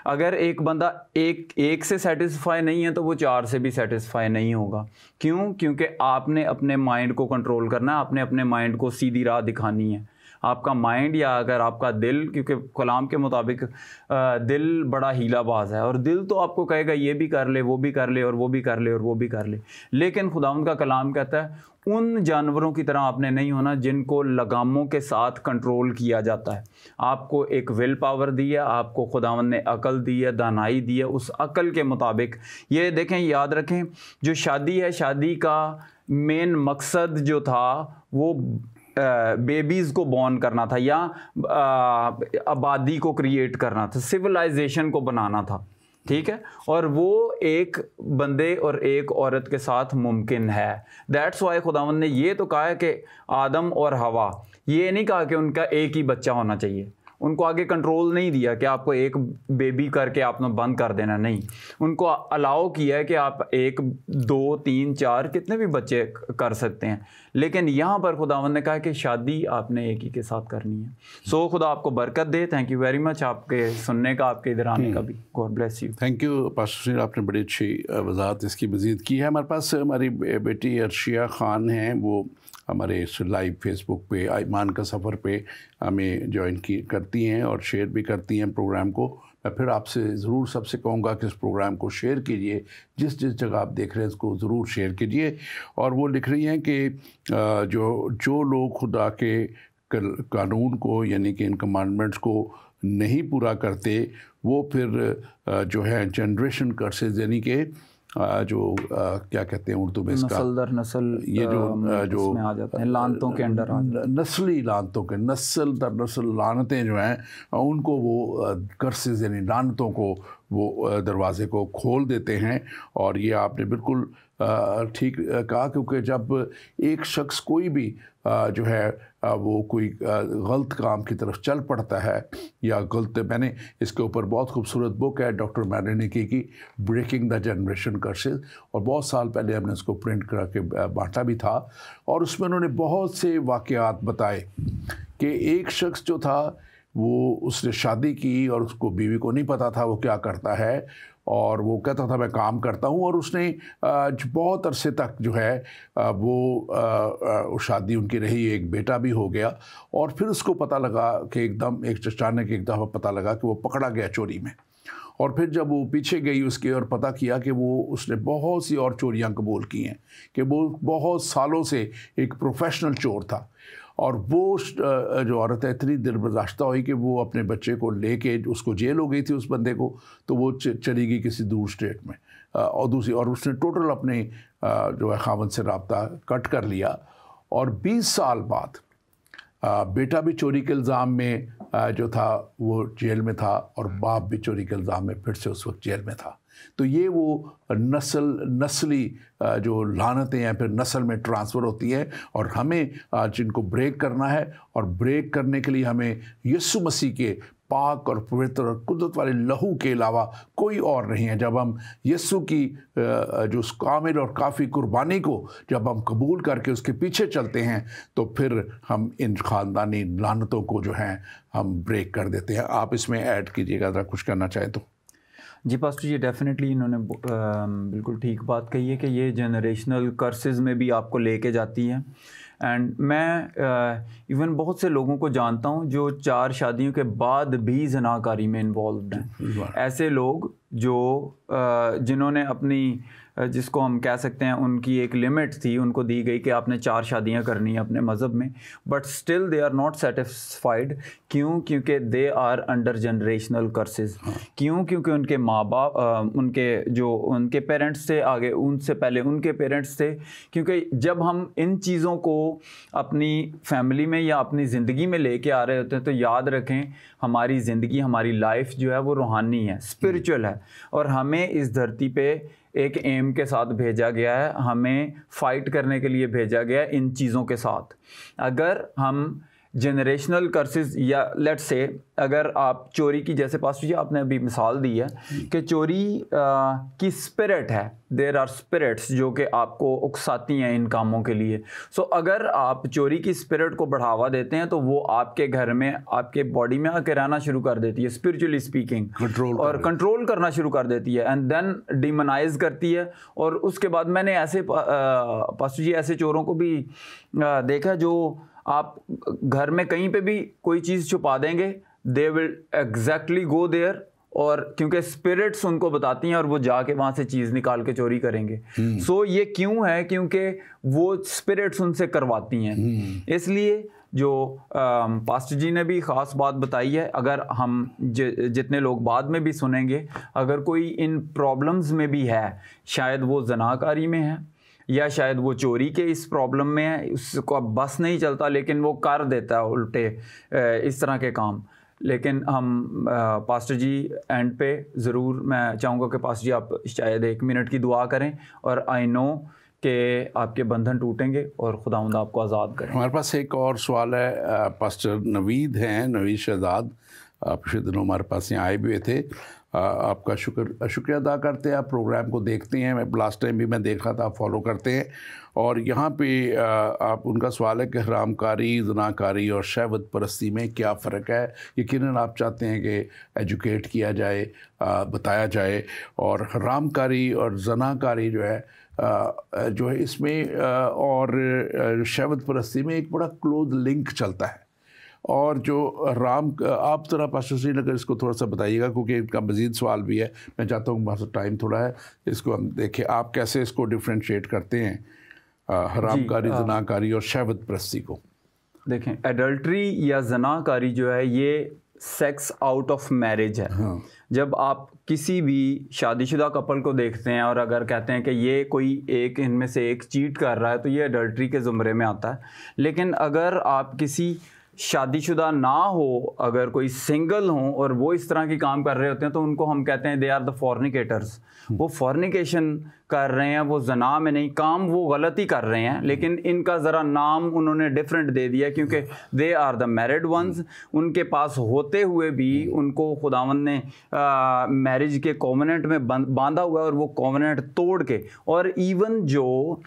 अगर एक बंदा एक से सेटिस्फाई नहीं है तो वो 4 से भी सेटिस्फाई नहीं होगा। क्यों? क्योंकि आपने अपने माइंड को कंट्रोल करना है, आपने अपने माइंड को सीधी राह दिखानी है। आपका माइंड या अगर आपका दिल, क्योंकि कलाम के मुताबिक दिल बड़ा हीलाबाज है, और दिल तो आपको कहेगा ये भी कर ले, वो भी कर ले, और वो भी कर ले, और वो भी कर ले। लेकिन खुदावंद का कलाम कहता है उन जानवरों की तरह आपने नहीं होना जिनको लगामों के साथ कंट्रोल किया जाता है। आपको एक विल पावर दी है, आपको खुदावंद ने अकल दी है, दानाई दी है। उस अकल के मुताबिक ये देखें, याद रखें, जो शादी है, शादी का मेन मकसद जो था वो बेबीज़ को बॉर्न करना था, या आबादी को क्रिएट करना था, सिविलाइजेशन को बनाना था, ठीक है। और वो एक बंदे और एक औरत के साथ मुमकिन है। दैट्स वाई खुदावंद ने ये तो कहा है कि आदम और हवा, ये नहीं कहा कि उनका एक ही बच्चा होना चाहिए। उनको आगे कंट्रोल नहीं दिया कि आपको एक बेबी करके आपने बंद कर देना, नहीं, उनको अलाउ किया है कि आप 1 2 3 4 कितने भी बच्चे कर सकते हैं। लेकिन यहाँ पर खुदावंद ने कहा कि शादी आपने एक ही के साथ करनी है। सो खुदा आपको बरकत दे। थैंक यू वेरी मच आपके सुनने का, आपके इधर आने का भी। God bless you. Thank you pastor Sunil, आपने बड़ी अच्छी वजाहत इसकी मज़ीद की है। हमारे पास हमारी बेटी अर्शिया ख़ान हैं, वो हमारे इस लाइव फेसबुक पे ईमान का सफ़र पे हमें ज्वाइन करती हैं और शेयर भी करती हैं प्रोग्राम को। मैं फिर आपसे ज़रूर सबसे कहूँगा कि इस प्रोग्राम को शेयर कीजिए, जिस जगह आप देख रहे हैं इसको ज़रूर शेयर कीजिए। और वो लिख रही हैं कि जो लोग खुदा के कानून को यानी कि इन कमांडमेंट्स को नहीं पूरा करते, वो फिर जो है जनरेशन कर्सेस यानी कि क्या कहते हैं उर्दू में इसका, नस्ल दर नस्ल, ये जो आ जाते हैं, लानतों के अंडर आ जाते हैं, नस्ली लानतों के, नस्ल दर नस्ल लानतें जो हैं उनको वो कर्सेस यानी लानतों को वो दरवाज़े को खोल देते हैं। और ये आपने बिल्कुल ठीक कहा, क्योंकि जब एक शख्स कोई भी जो है वो कोई गलत काम की तरफ चल पड़ता है या गलत, मैंने इसके ऊपर बहुत खूबसूरत बुक है डॉक्टर मैरनिकी की, ब्रेकिंग द जनरेशन कर्सेस, और बहुत साल पहले हमने इसको प्रिंट करा के बांटा भी था। और उसमें उन्होंने बहुत से वाक़यात बताए कि एक शख्स जो था वो उसने शादी की और उसको बीवी को नहीं पता था वो क्या करता है, और वो कहता था मैं काम करता हूँ, और उसने बहुत अरसे तक जो है वो शादी उनकी रही, एक बेटा भी हो गया। और फिर उसको पता लगा कि एकदम एक अचानक एक दफ़ा पता लगा कि वो पकड़ा गया चोरी में। और फिर जब वो पीछे गई उसके और पता किया कि वो उसने बहुत सी और चोरियां कबूल की हैं, कि वो बहुत सालों से एक प्रोफेशनल चोर था। और वो जो औरत है इतनी दिल बर्दाश्ता हुई कि वो अपने बच्चे को लेके, उसको जेल हो गई थी उस बंदे को, तो वो चली गई किसी दूर स्टेट में, और उसने टोटल अपने जो है खावंद से राब्ता कट कर लिया। और 20 साल बाद बेटा भी चोरी के इल्ज़ाम में जो था वो जेल में था, और बाप भी चोरी के इल्ज़ाम में फिर से उस वक्त जेल में था। तो ये वो नस्ली जो लानतें हैं फिर नस्ल में ट्रांसफ़र होती हैं, और हमें आज इनको ब्रेक करना है। और ब्रेक करने के लिए हमें यीशु मसीह के पाक और पवित्र और कुदरत वाले लहू के अलावा कोई और नहीं है। जब हम यीशु की जो कामिल और काफ़ी कुर्बानी को जब हम कबूल करके उसके पीछे चलते हैं, तो फिर हम इन ख़ानदानी लानतों को जो हैं हम ब्रेक कर देते हैं। आप इसमें ऐड कीजिएगा अगर कुछ करना चाहें तो। जी पास्टर जी, डेफिनेटली इन्होंने बिल्कुल ठीक बात कही है कि ये जनरेशनल कर्सेस में भी आपको लेके जाती है। एंड मैं इवन बहुत से लोगों को जानता हूँ जो 4 शादियों के बाद भी ज़नाकारी में इन्वॉल्व्ड हैं। ऐसे लोग जो जिन्होंने अपनी जिसको हम कह सकते हैं उनकी एक लिमिट थी, उनको दी गई कि आपने 4 शादियां करनी है अपने मज़हब में, but still they are not satisfied. क्यों? क्योंकि they are under generational curses. क्यों? क्योंकि उनके माँ बाप, उनके पेरेंट्स थे, आगे उनसे पहले उनके पेरेंट्स थे। क्योंकि जब हम इन चीज़ों को अपनी फैमिली में या अपनी ज़िंदगी में लेके आ रहे होते हैं, तो याद रखें हमारी ज़िंदगी, हमारी लाइफ जो है वो रूहानी है, स्पिरिचुअल है, और हमें इस धरती पे एक एम के साथ भेजा गया है, हमें फ़ाइट करने के लिए भेजा गया है इन चीज़ों के साथ। अगर हम जनरेशनल कर्सेस या लेट्स से अगर आप चोरी की, जैसे पास्टर जी आपने अभी मिसाल दी है कि चोरी की स्पिरिट है, देयर आर स्पिरिट्स जो कि आपको उकसाती हैं इन कामों के लिए। सो अगर आप चोरी की स्पिरिट को बढ़ावा देते हैं तो वो आपके घर में, आपके बॉडी में आके रहना शुरू कर देती है, स्पिरिचुअली स्पीकिंग, कंट्रोल करना शुरू कर देती है, एंड देन डिमोनाइज करती है। और उसके बाद मैंने ऐसे पास्टर जी ऐसे चोरों को भी देखा जो आप घर में कहीं पे भी कोई चीज़ छुपा देंगे, they will exactly go there, और क्योंकि स्पिरिट्स उनको बताती हैं और वो जाके वहाँ से चीज़ निकाल के चोरी करेंगे। सो ये क्यों है? क्योंकि वो स्पिरिट्स उनसे करवाती हैं। इसलिए जो पास्टर जी ने भी ख़ास बात बताई है, अगर हम जितने लोग बाद में भी सुनेंगे, अगर कोई इन प्रॉब्लम्स में भी है, शायद वो ज़नाकारी में है या शायद वो चोरी के इस प्रॉब्लम में है, उसको अब बस नहीं चलता लेकिन वो कर देता है उल्टे इस तरह के काम। लेकिन हम पास्टर जी एंड पे ज़रूर मैं चाहूँगा कि पास्टर जी आप शायद 1 मिनट की दुआ करें। और आई नो कि आपके बंधन टूटेंगे और खुदावंद आपको आज़ाद करें। हमारे पास एक और सवाल है, पास्टर नवीद हैं, नवीद शहजाद, पिछले दिनों हमारे पास यहाँ आए भी हुए थे। आपका शुक्रिया अदा करते हैं, आप प्रोग्राम को देखते हैं, मैं लास्ट टाइम भी मैं देख रहा था, आप फॉलो करते हैं। और यहाँ पे आप उनका सवाल है कि हरामकारी, ज़नाकारी और शहवत परस्ती में क्या फ़र्क है। यकीनन आप चाहते हैं कि एजुकेट किया जाए, बताया जाए। और हरामकारी और ज़नाकारी जो है इसमें और शहवत परस्ती में एक बड़ा क्लोज लिंक चलता है। और जो आप ज़रा पास्टर श्रीनगर इसको थोड़ा सा बताइएगा, क्योंकि इनका मज़ीद सवाल भी है। मैं चाहता हूँ हमारे टाइम थोड़ा है, इसको हम देखें, आप कैसे इसको डिफ्रेंशिएट करते हैं हरामकारी, ज़नाकारी और शहवत परस्ती को। देखें, एडल्ट्री या ज़नाकारी जो है ये सेक्स आउट ऑफ मैरिज है। हाँ। जब आप किसी भी शादीशुदा कपल को देखते हैं और अगर कहते हैं कि ये कोई एक इनमें से एक चीट कर रहा है तो ये एडल्ट्री के ज़ुमरे में आता है। लेकिन अगर आप किसी शादीशुदा ना हो, अगर कोई सिंगल हो और वो इस तरह की काम कर रहे होते हैं तो उनको हम कहते हैं दे आर द फॉर्निकेटर्स। वो फॉर्निकेशन कर रहे हैं, वो जना में नहीं, काम वो गलत ही कर रहे हैं, लेकिन इनका ज़रा नाम उन्होंने डिफरेंट दे दिया क्योंकि they are the married ones. उनके पास होते हुए भी उनको खुदावंद ने मैरिज के कोवेनेंट में बांधा हुआ है और वो कोवेनेंट तोड़ के, और इवन जो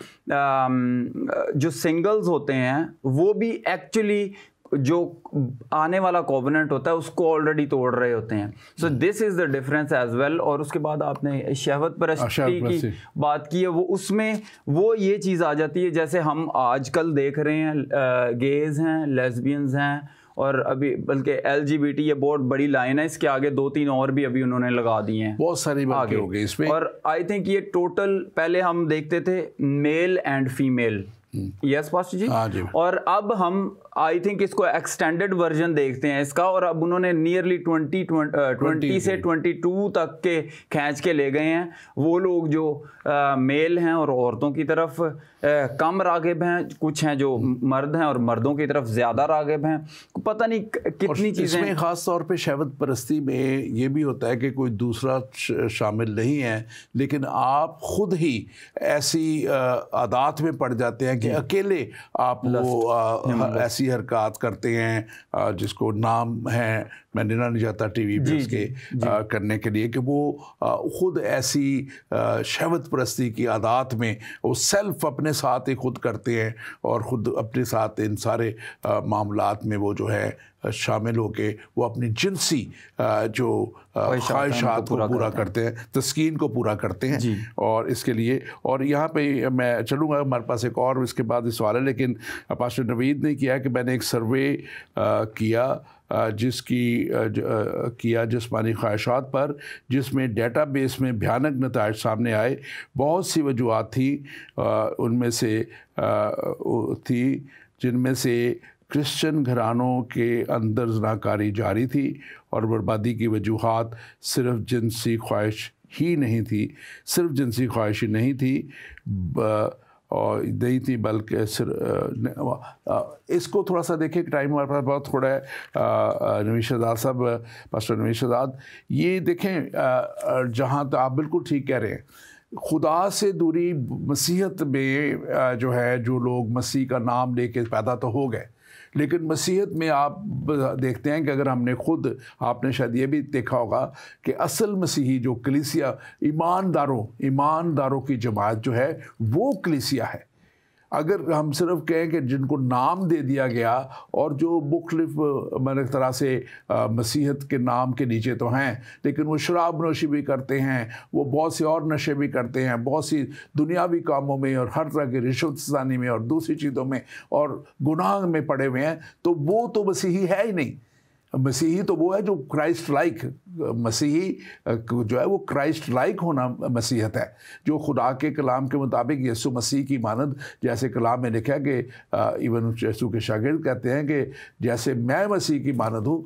सिंगल्स होते हैं वो भी एक्चुअली जो आने वाला कोवेनेंट होता है उसको ऑलरेडी तोड़ रहे होते हैं। So this is the difference as well. और उसके बाद आपने शहवत परस्ती की बात की है, वो उसमें वो ये चीज़ आ जाती है जैसे हम आजकल देख रहे हैं, गेज हैं, लेस्बियंस हैं, और अभी बल्कि LGBT, ये बहुत बड़ी लाइन है, इसके आगे 2-3 और भी अभी उन्होंने लगा दिए हैं, बहुत सारी बातें हो गई इसमें। और आई थिंक ये टोटल, पहले हम देखते थे male and female, yes pastor ji, हाँ जी। और अब हम आई थिंक इसको एक्सटेंडेड वर्जन देखते हैं इसका, और अब उन्होंने नियरली 20 से 22 तक के खींच के ले गए हैं। वो लोग जो मेल हैं और औरतों की तरफ कम रागिब हैं, कुछ हैं जो मर्द हैं और मर्दों की तरफ ज़्यादा रागिब हैं, पता नहीं कितनी चीज़ें। इसमें ख़ास तौर पे शहवत परस्ती में ये भी होता है कि कोई दूसरा शामिल नहीं है, लेकिन आप खुद ही ऐसी आदत में पड़ जाते हैं कि अकेले आप वो ऐसी हरकत करते हैं जिसको नाम है, मैं लेना नहीं चाहता टीवी पे उसके करने के लिए, कि वो खुद ऐसी शहवत परस्ती की आदत में वो सेल्फ अपने साथ ही खुद करते हैं और ख़ुद अपने साथ इन सारे मामलात में वो जो है शामिल होके वो अपनी जिनसी जो ख्वाहिशात को पूरा करते हैं, तस्कीन को पूरा करते हैं। और इसके लिए, और यहाँ पे मैं चलूँगा, हमारे पास एक और इसके बाद इस सवाल है, लेकिन पास्टर नवीद ने किया कि मैंने एक सर्वे किया जिस्मानी ख्वाहिशात पर, जिसमें डेटाबेस में भयानक नताइज सामने आए। बहुत सी वजूहत थी, उनमें से थी जिनमें से क्रिश्चियन घरानों के अंदर ज़नाकारी जारी थी और बर्बादी की वजूहात सिर्फ जिनसी ख्वाहिश ही नहीं थी, सिर्फ जिनसी ख्वाहिश ही नहीं थी और नहीं थी, बल्कि इसको थोड़ा सा देखें, टाइम हमारे पास बहुत थोड़ा है। नवीद शहजाद साहब, पास्टर नवीद शहजाद, ये देखें, जहाँ तो आप बिल्कुल ठीक कह रहे हैं, खुदा से दूरी मसीहत में जो है, जो लोग मसीह का नाम लेके पैदा तो हो गए, लेकिन मसीहत में आप देखते हैं कि अगर हमने खुद, आपने शायद ये भी देखा होगा कि असल मसीही जो कलीसिया, ईमानदारों की जमात जो है वो कलीसिया है। अगर हम सिर्फ कहें कि जिनको नाम दे दिया गया और जो मुख्तलिफ मैंने तरह से मसीहत के नाम के नीचे तो हैं, लेकिन वो शराब नोशी भी करते हैं, वो बहुत से और नशे भी करते हैं, बहुत सी दुनियावी कामों में और हर तरह की रिश्वतसानी में और दूसरी चीज़ों में और गुनाह में पड़े हुए हैं, तो वो तो मसीही है ही नहीं। मसीही तो वो है जो क्राइस्ट लाइक, मसीही जो है वो क्राइस्ट लाइक होना मसीहत है, जो खुदा के कलाम के मुताबिक यीशु मसीह की मानद, जैसे कलाम में लिखा है कि इवन यीशु के शागिर्द कहते हैं कि जैसे मैं मसीह की मानद हूँ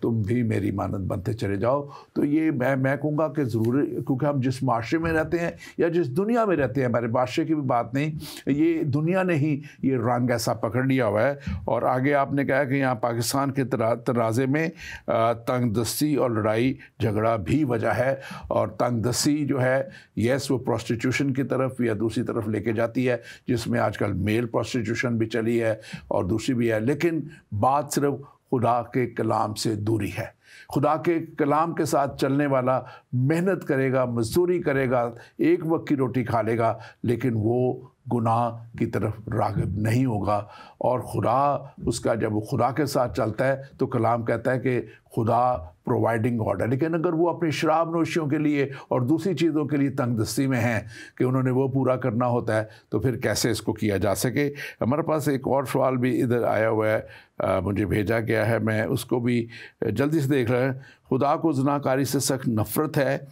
तुम भी मेरी मानद बनते चले जाओ। तो ये मैं कहूँगा कि ज़रूर, क्योंकि हम जिस माशरे में रहते हैं या जिस दुनिया में रहते हैं, हमारे माशरे की भी बात नहीं, ये दुनिया ने ही ये रंग ऐसा पकड़ लिया हुआ है। और आगे आपने कहा कि यहाँ पाकिस्तान के तराजे में तंगदस्ती और लड़ाई झगड़ा भी वजह है। और तंगदस्ती जो है, यस, वो प्रोस्टिट्यूशन की तरफ या दूसरी तरफ लेके जाती है, जिसमें आजकल मेल प्रोस्टिट्यूशन भी चली है और दूसरी भी है। लेकिन बात सिर्फ खुदा के कलाम से दूरी है। खुदा के कलाम के साथ चलने वाला मेहनत करेगा, मजदूरी करेगा, एक वक्त की रोटी खा लेगा, लेकिन वो गुनाह की तरफ राग़िब नहीं होगा। और खुदा उसका, जब वो खुदा के साथ चलता है तो कलाम कहता है कि खुदा प्रोवाइडिंग गॉड है। लेकिन अगर वो अपनी शराब नोशियों के लिए और दूसरी चीज़ों के लिए तंगदस्ती में हैं कि उन्होंने वो पूरा करना होता है, तो फिर कैसे इसको किया जा सके। हमारे पास एक और सवाल भी इधर आया हुआ है, मुझे भेजा गया है, मैं उसको भी जल्दी से देख रहा है। खुदा को ज़नाकारी से सख्त नफ़रत है।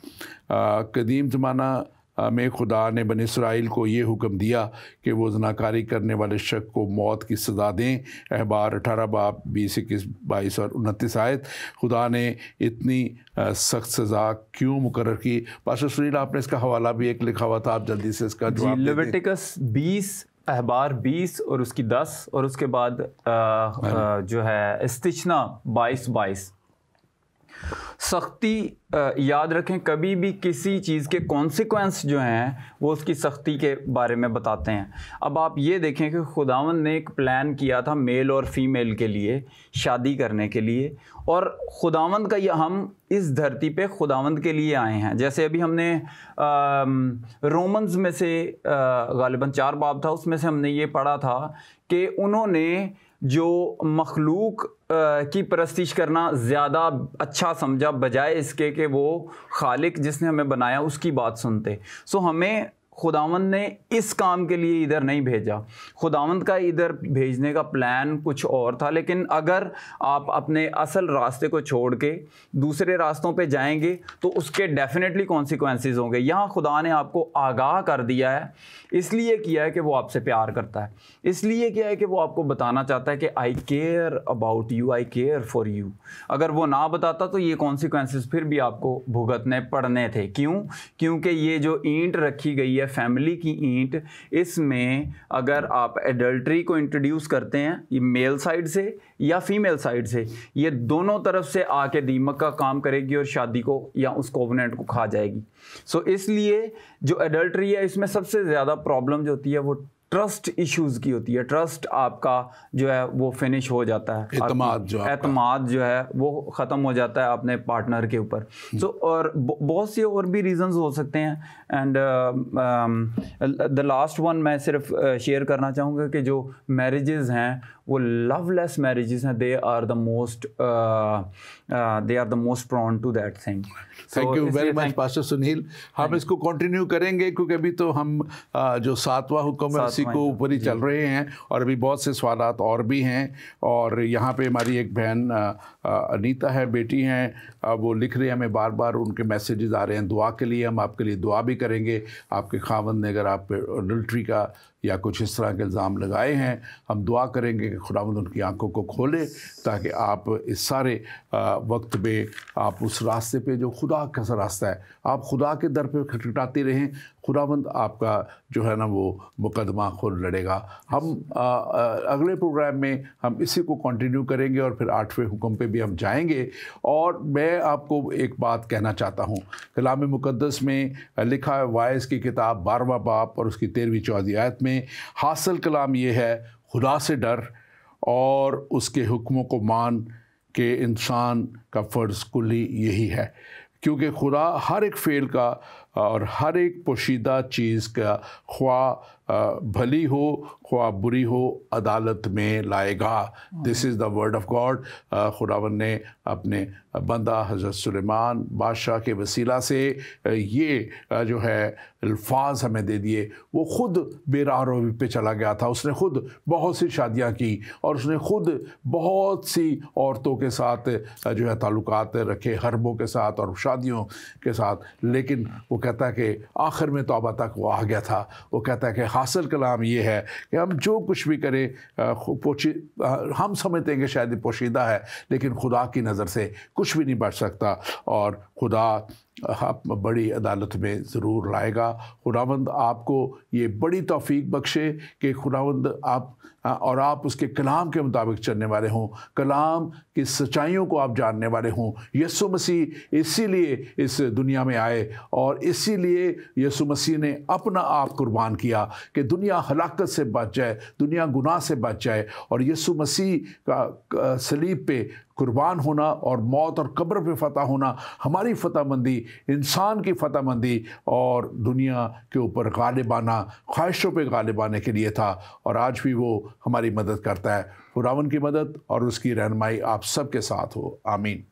कदीम ज़माना में खुदा ने बनी इसराइल को ये हुक्म दिया कि वो ज़नाकारी करने वाले शख्स को मौत की सज़ा दें। अहबार 18 बाब 20, 21, 22 और 29 आयत। खुदा ने इतनी सख्त सज़ा क्यों मुकर्रर की? पास्टर सुनील, आपने इसका हवाला भी एक लिखा हुआ था, आप जल्दी से इसका जवाब दें। लेविटिकस 20 अहबार 20 और उसकी 10 और उसके बाद जो है इस्तिजना 22। सख्ती याद रखें, कभी भी किसी चीज़ के कॉन्सिक्वेंस जो हैं वो उसकी सख्ती के बारे में बताते हैं। अब आप ये देखें कि खुदावंद ने एक प्लान किया था मेल और फीमेल के लिए शादी करने के लिए, और खुदावंद का ये, हम इस धरती पे खुदावंद के लिए आए हैं। जैसे अभी हमने रोमन्स में से गालिबन 4 बाब था, उसमें से हमने ये पढ़ा था कि उन्होंने जो मखलूक की परस्तिश करना ज़्यादा अच्छा समझा, बजाय इसके कि वो खालिक जिसने हमें बनाया उसकी बात सुनते। सो हमें खुदावंद ने इस काम के लिए इधर नहीं भेजा। खुदावंद का इधर भेजने का प्लान कुछ और था। लेकिन अगर आप अपने असल रास्ते को छोड़ के दूसरे रास्तों पे जाएंगे तो उसके डेफिनेटली कॉन्सिक्वेंसेस होंगे। यहाँ खुदा ने आपको आगाह कर दिया है, इसलिए किया है कि वो आपसे प्यार करता है, इसलिए किया है कि वो आपको बताना चाहता है कि I care about you, I care for you. अगर वो ना बताता तो ये कॉन्सिक्वेंसेस फिर भी आपको भुगतने पड़ने थे। क्यों? क्योंकि ये जो ईंट रखी गई है, फैमिली की ईंट, इसमें अगर आप एडल्ट्री को इंट्रोड्यूस करते हैं, ये मेल साइड से या फीमेल साइड से, ये दोनों तरफ से आके दीमक का काम करेगी और शादी को या उस कोवेनेंट को खा जाएगी। सो इसलिए जो एडल्ट्री है, इसमें सबसे ज़्यादा प्रॉब्लम जो होती है वो ट्रस्ट इश्यूज़ की होती है। ट्रस्ट आपका जो है वो फिनिश हो जाता है, एतमाद जो है वो ख़त्म हो जाता है अपने पार्टनर के ऊपर। सो और बहुत से और भी रीजंस हो सकते हैं। एंड द लास्ट वन मैं सिर्फ शेयर करना चाहूँगा कि जो मैरिजेस हैं वो लवलेस मैरिजेस हैं, they are the most prone to that thing. Thank you very much pastor Sunil. हम इसको कंटिन्यू करेंगे क्योंकि अभी तो हम जो 7वां हुक्म है उसी को ऊपर ही चल रहे हैं और अभी बहुत से सवालात और भी हैं। और यहाँ पे हमारी एक बहन अनीता है, बेटी हैं, वो लिख रहे हैं, हमें बार बार उनके मैसेजेस आ रहे हैं दुआ के लिए। हम आपके लिए दुआ भी करेंगे। आपके खावंद ने अगर आप पे एडल्ट्री का या कुछ इस तरह के इल्ज़ाम लगाए हैं, हम दुआ करेंगे कि खुदावंद उनकी आंखों को खोले ताकि आप इस सारे वक्त में आप उस रास्ते पे जो खुदा का रास्ता है, आप खुदा के दर पे खटखटाते रहें। खुदावंद आपका जो है ना वो मुकदमा खुद लड़ेगा। हम अगले प्रोग्राम में हम इसी को कंटिन्यू करेंगे और फिर 8वें हुक्म पे भी हम जाएंगे। और मैं आपको एक बात कहना चाहता हूँ, कलाम मुक़द्दस में लिखा है, वाइस की किताब 12वां बाब और उसकी 13वीं-14वीं आयत में हासिल कलाम ये है, खुदा से डर और उसके हुक्मों को मान के इंसान का फ़र्ज़ कुल्ली यही है, क्योंकि खुदा हर एक फ़ेल का और हर एक पोशीदा चीज़ का ख्वाह भली हो ख्वाह बुरी हो अदालत में लाएगा। This is the word of God. खुदावंद ने अपने बंदा हज़रत सुलेमान बादशाह के वसीला से ये जो है अल्फाज हमें दे दिए। वो ख़ुद बेरारोवी पे चला गया था, उसने ख़ुद बहुत सी शादियाँ की और उसने ख़ुद बहुत सी औरतों के साथ जो है ताल्लुकात रखे, हरबों के साथ और शादियों के साथ। लेकिन वो कहता है कि आखिर में तौबा तक वो आ गया था। वो कहता है कि हासिल कलाम ये है कि हम जो कुछ भी करें हम समझते हैं कि शायद ये पोशीदा है, लेकिन खुदा की नज़र से कुछ भी नहीं बच सकता और खुदा आप बड़ी अदालत में ज़रूर लाएगा। खुदावंद आपको ये बड़ी तौफीक बख्शे कि खुदावंद आप उसके कलाम के मुताबिक चलने वाले हों, कलाम की सच्चाइयों को आप जानने वाले हों। यीशु मसीह इसीलिए इस दुनिया में आए और इसीलिए यीशु मसीह ने अपना आप कुर्बान किया कि दुनिया हलाकत से बच जाए, दुनिया गुनाह से बच जाए। और यीशु मसीह का सलीब पे कुर्बान होना और मौत और कब्र पे फ़तह होना हमारी फ़तहमंदी, इंसान की फ़तहमंदी और दुनिया के ऊपर गालिबाना, ख्वाहिशों पे गालिबाने के लिए था। और आज भी वो हमारी मदद करता है। खुदावंद की मदद और उसकी रहनुमाई आप सबके साथ हो। आमीन।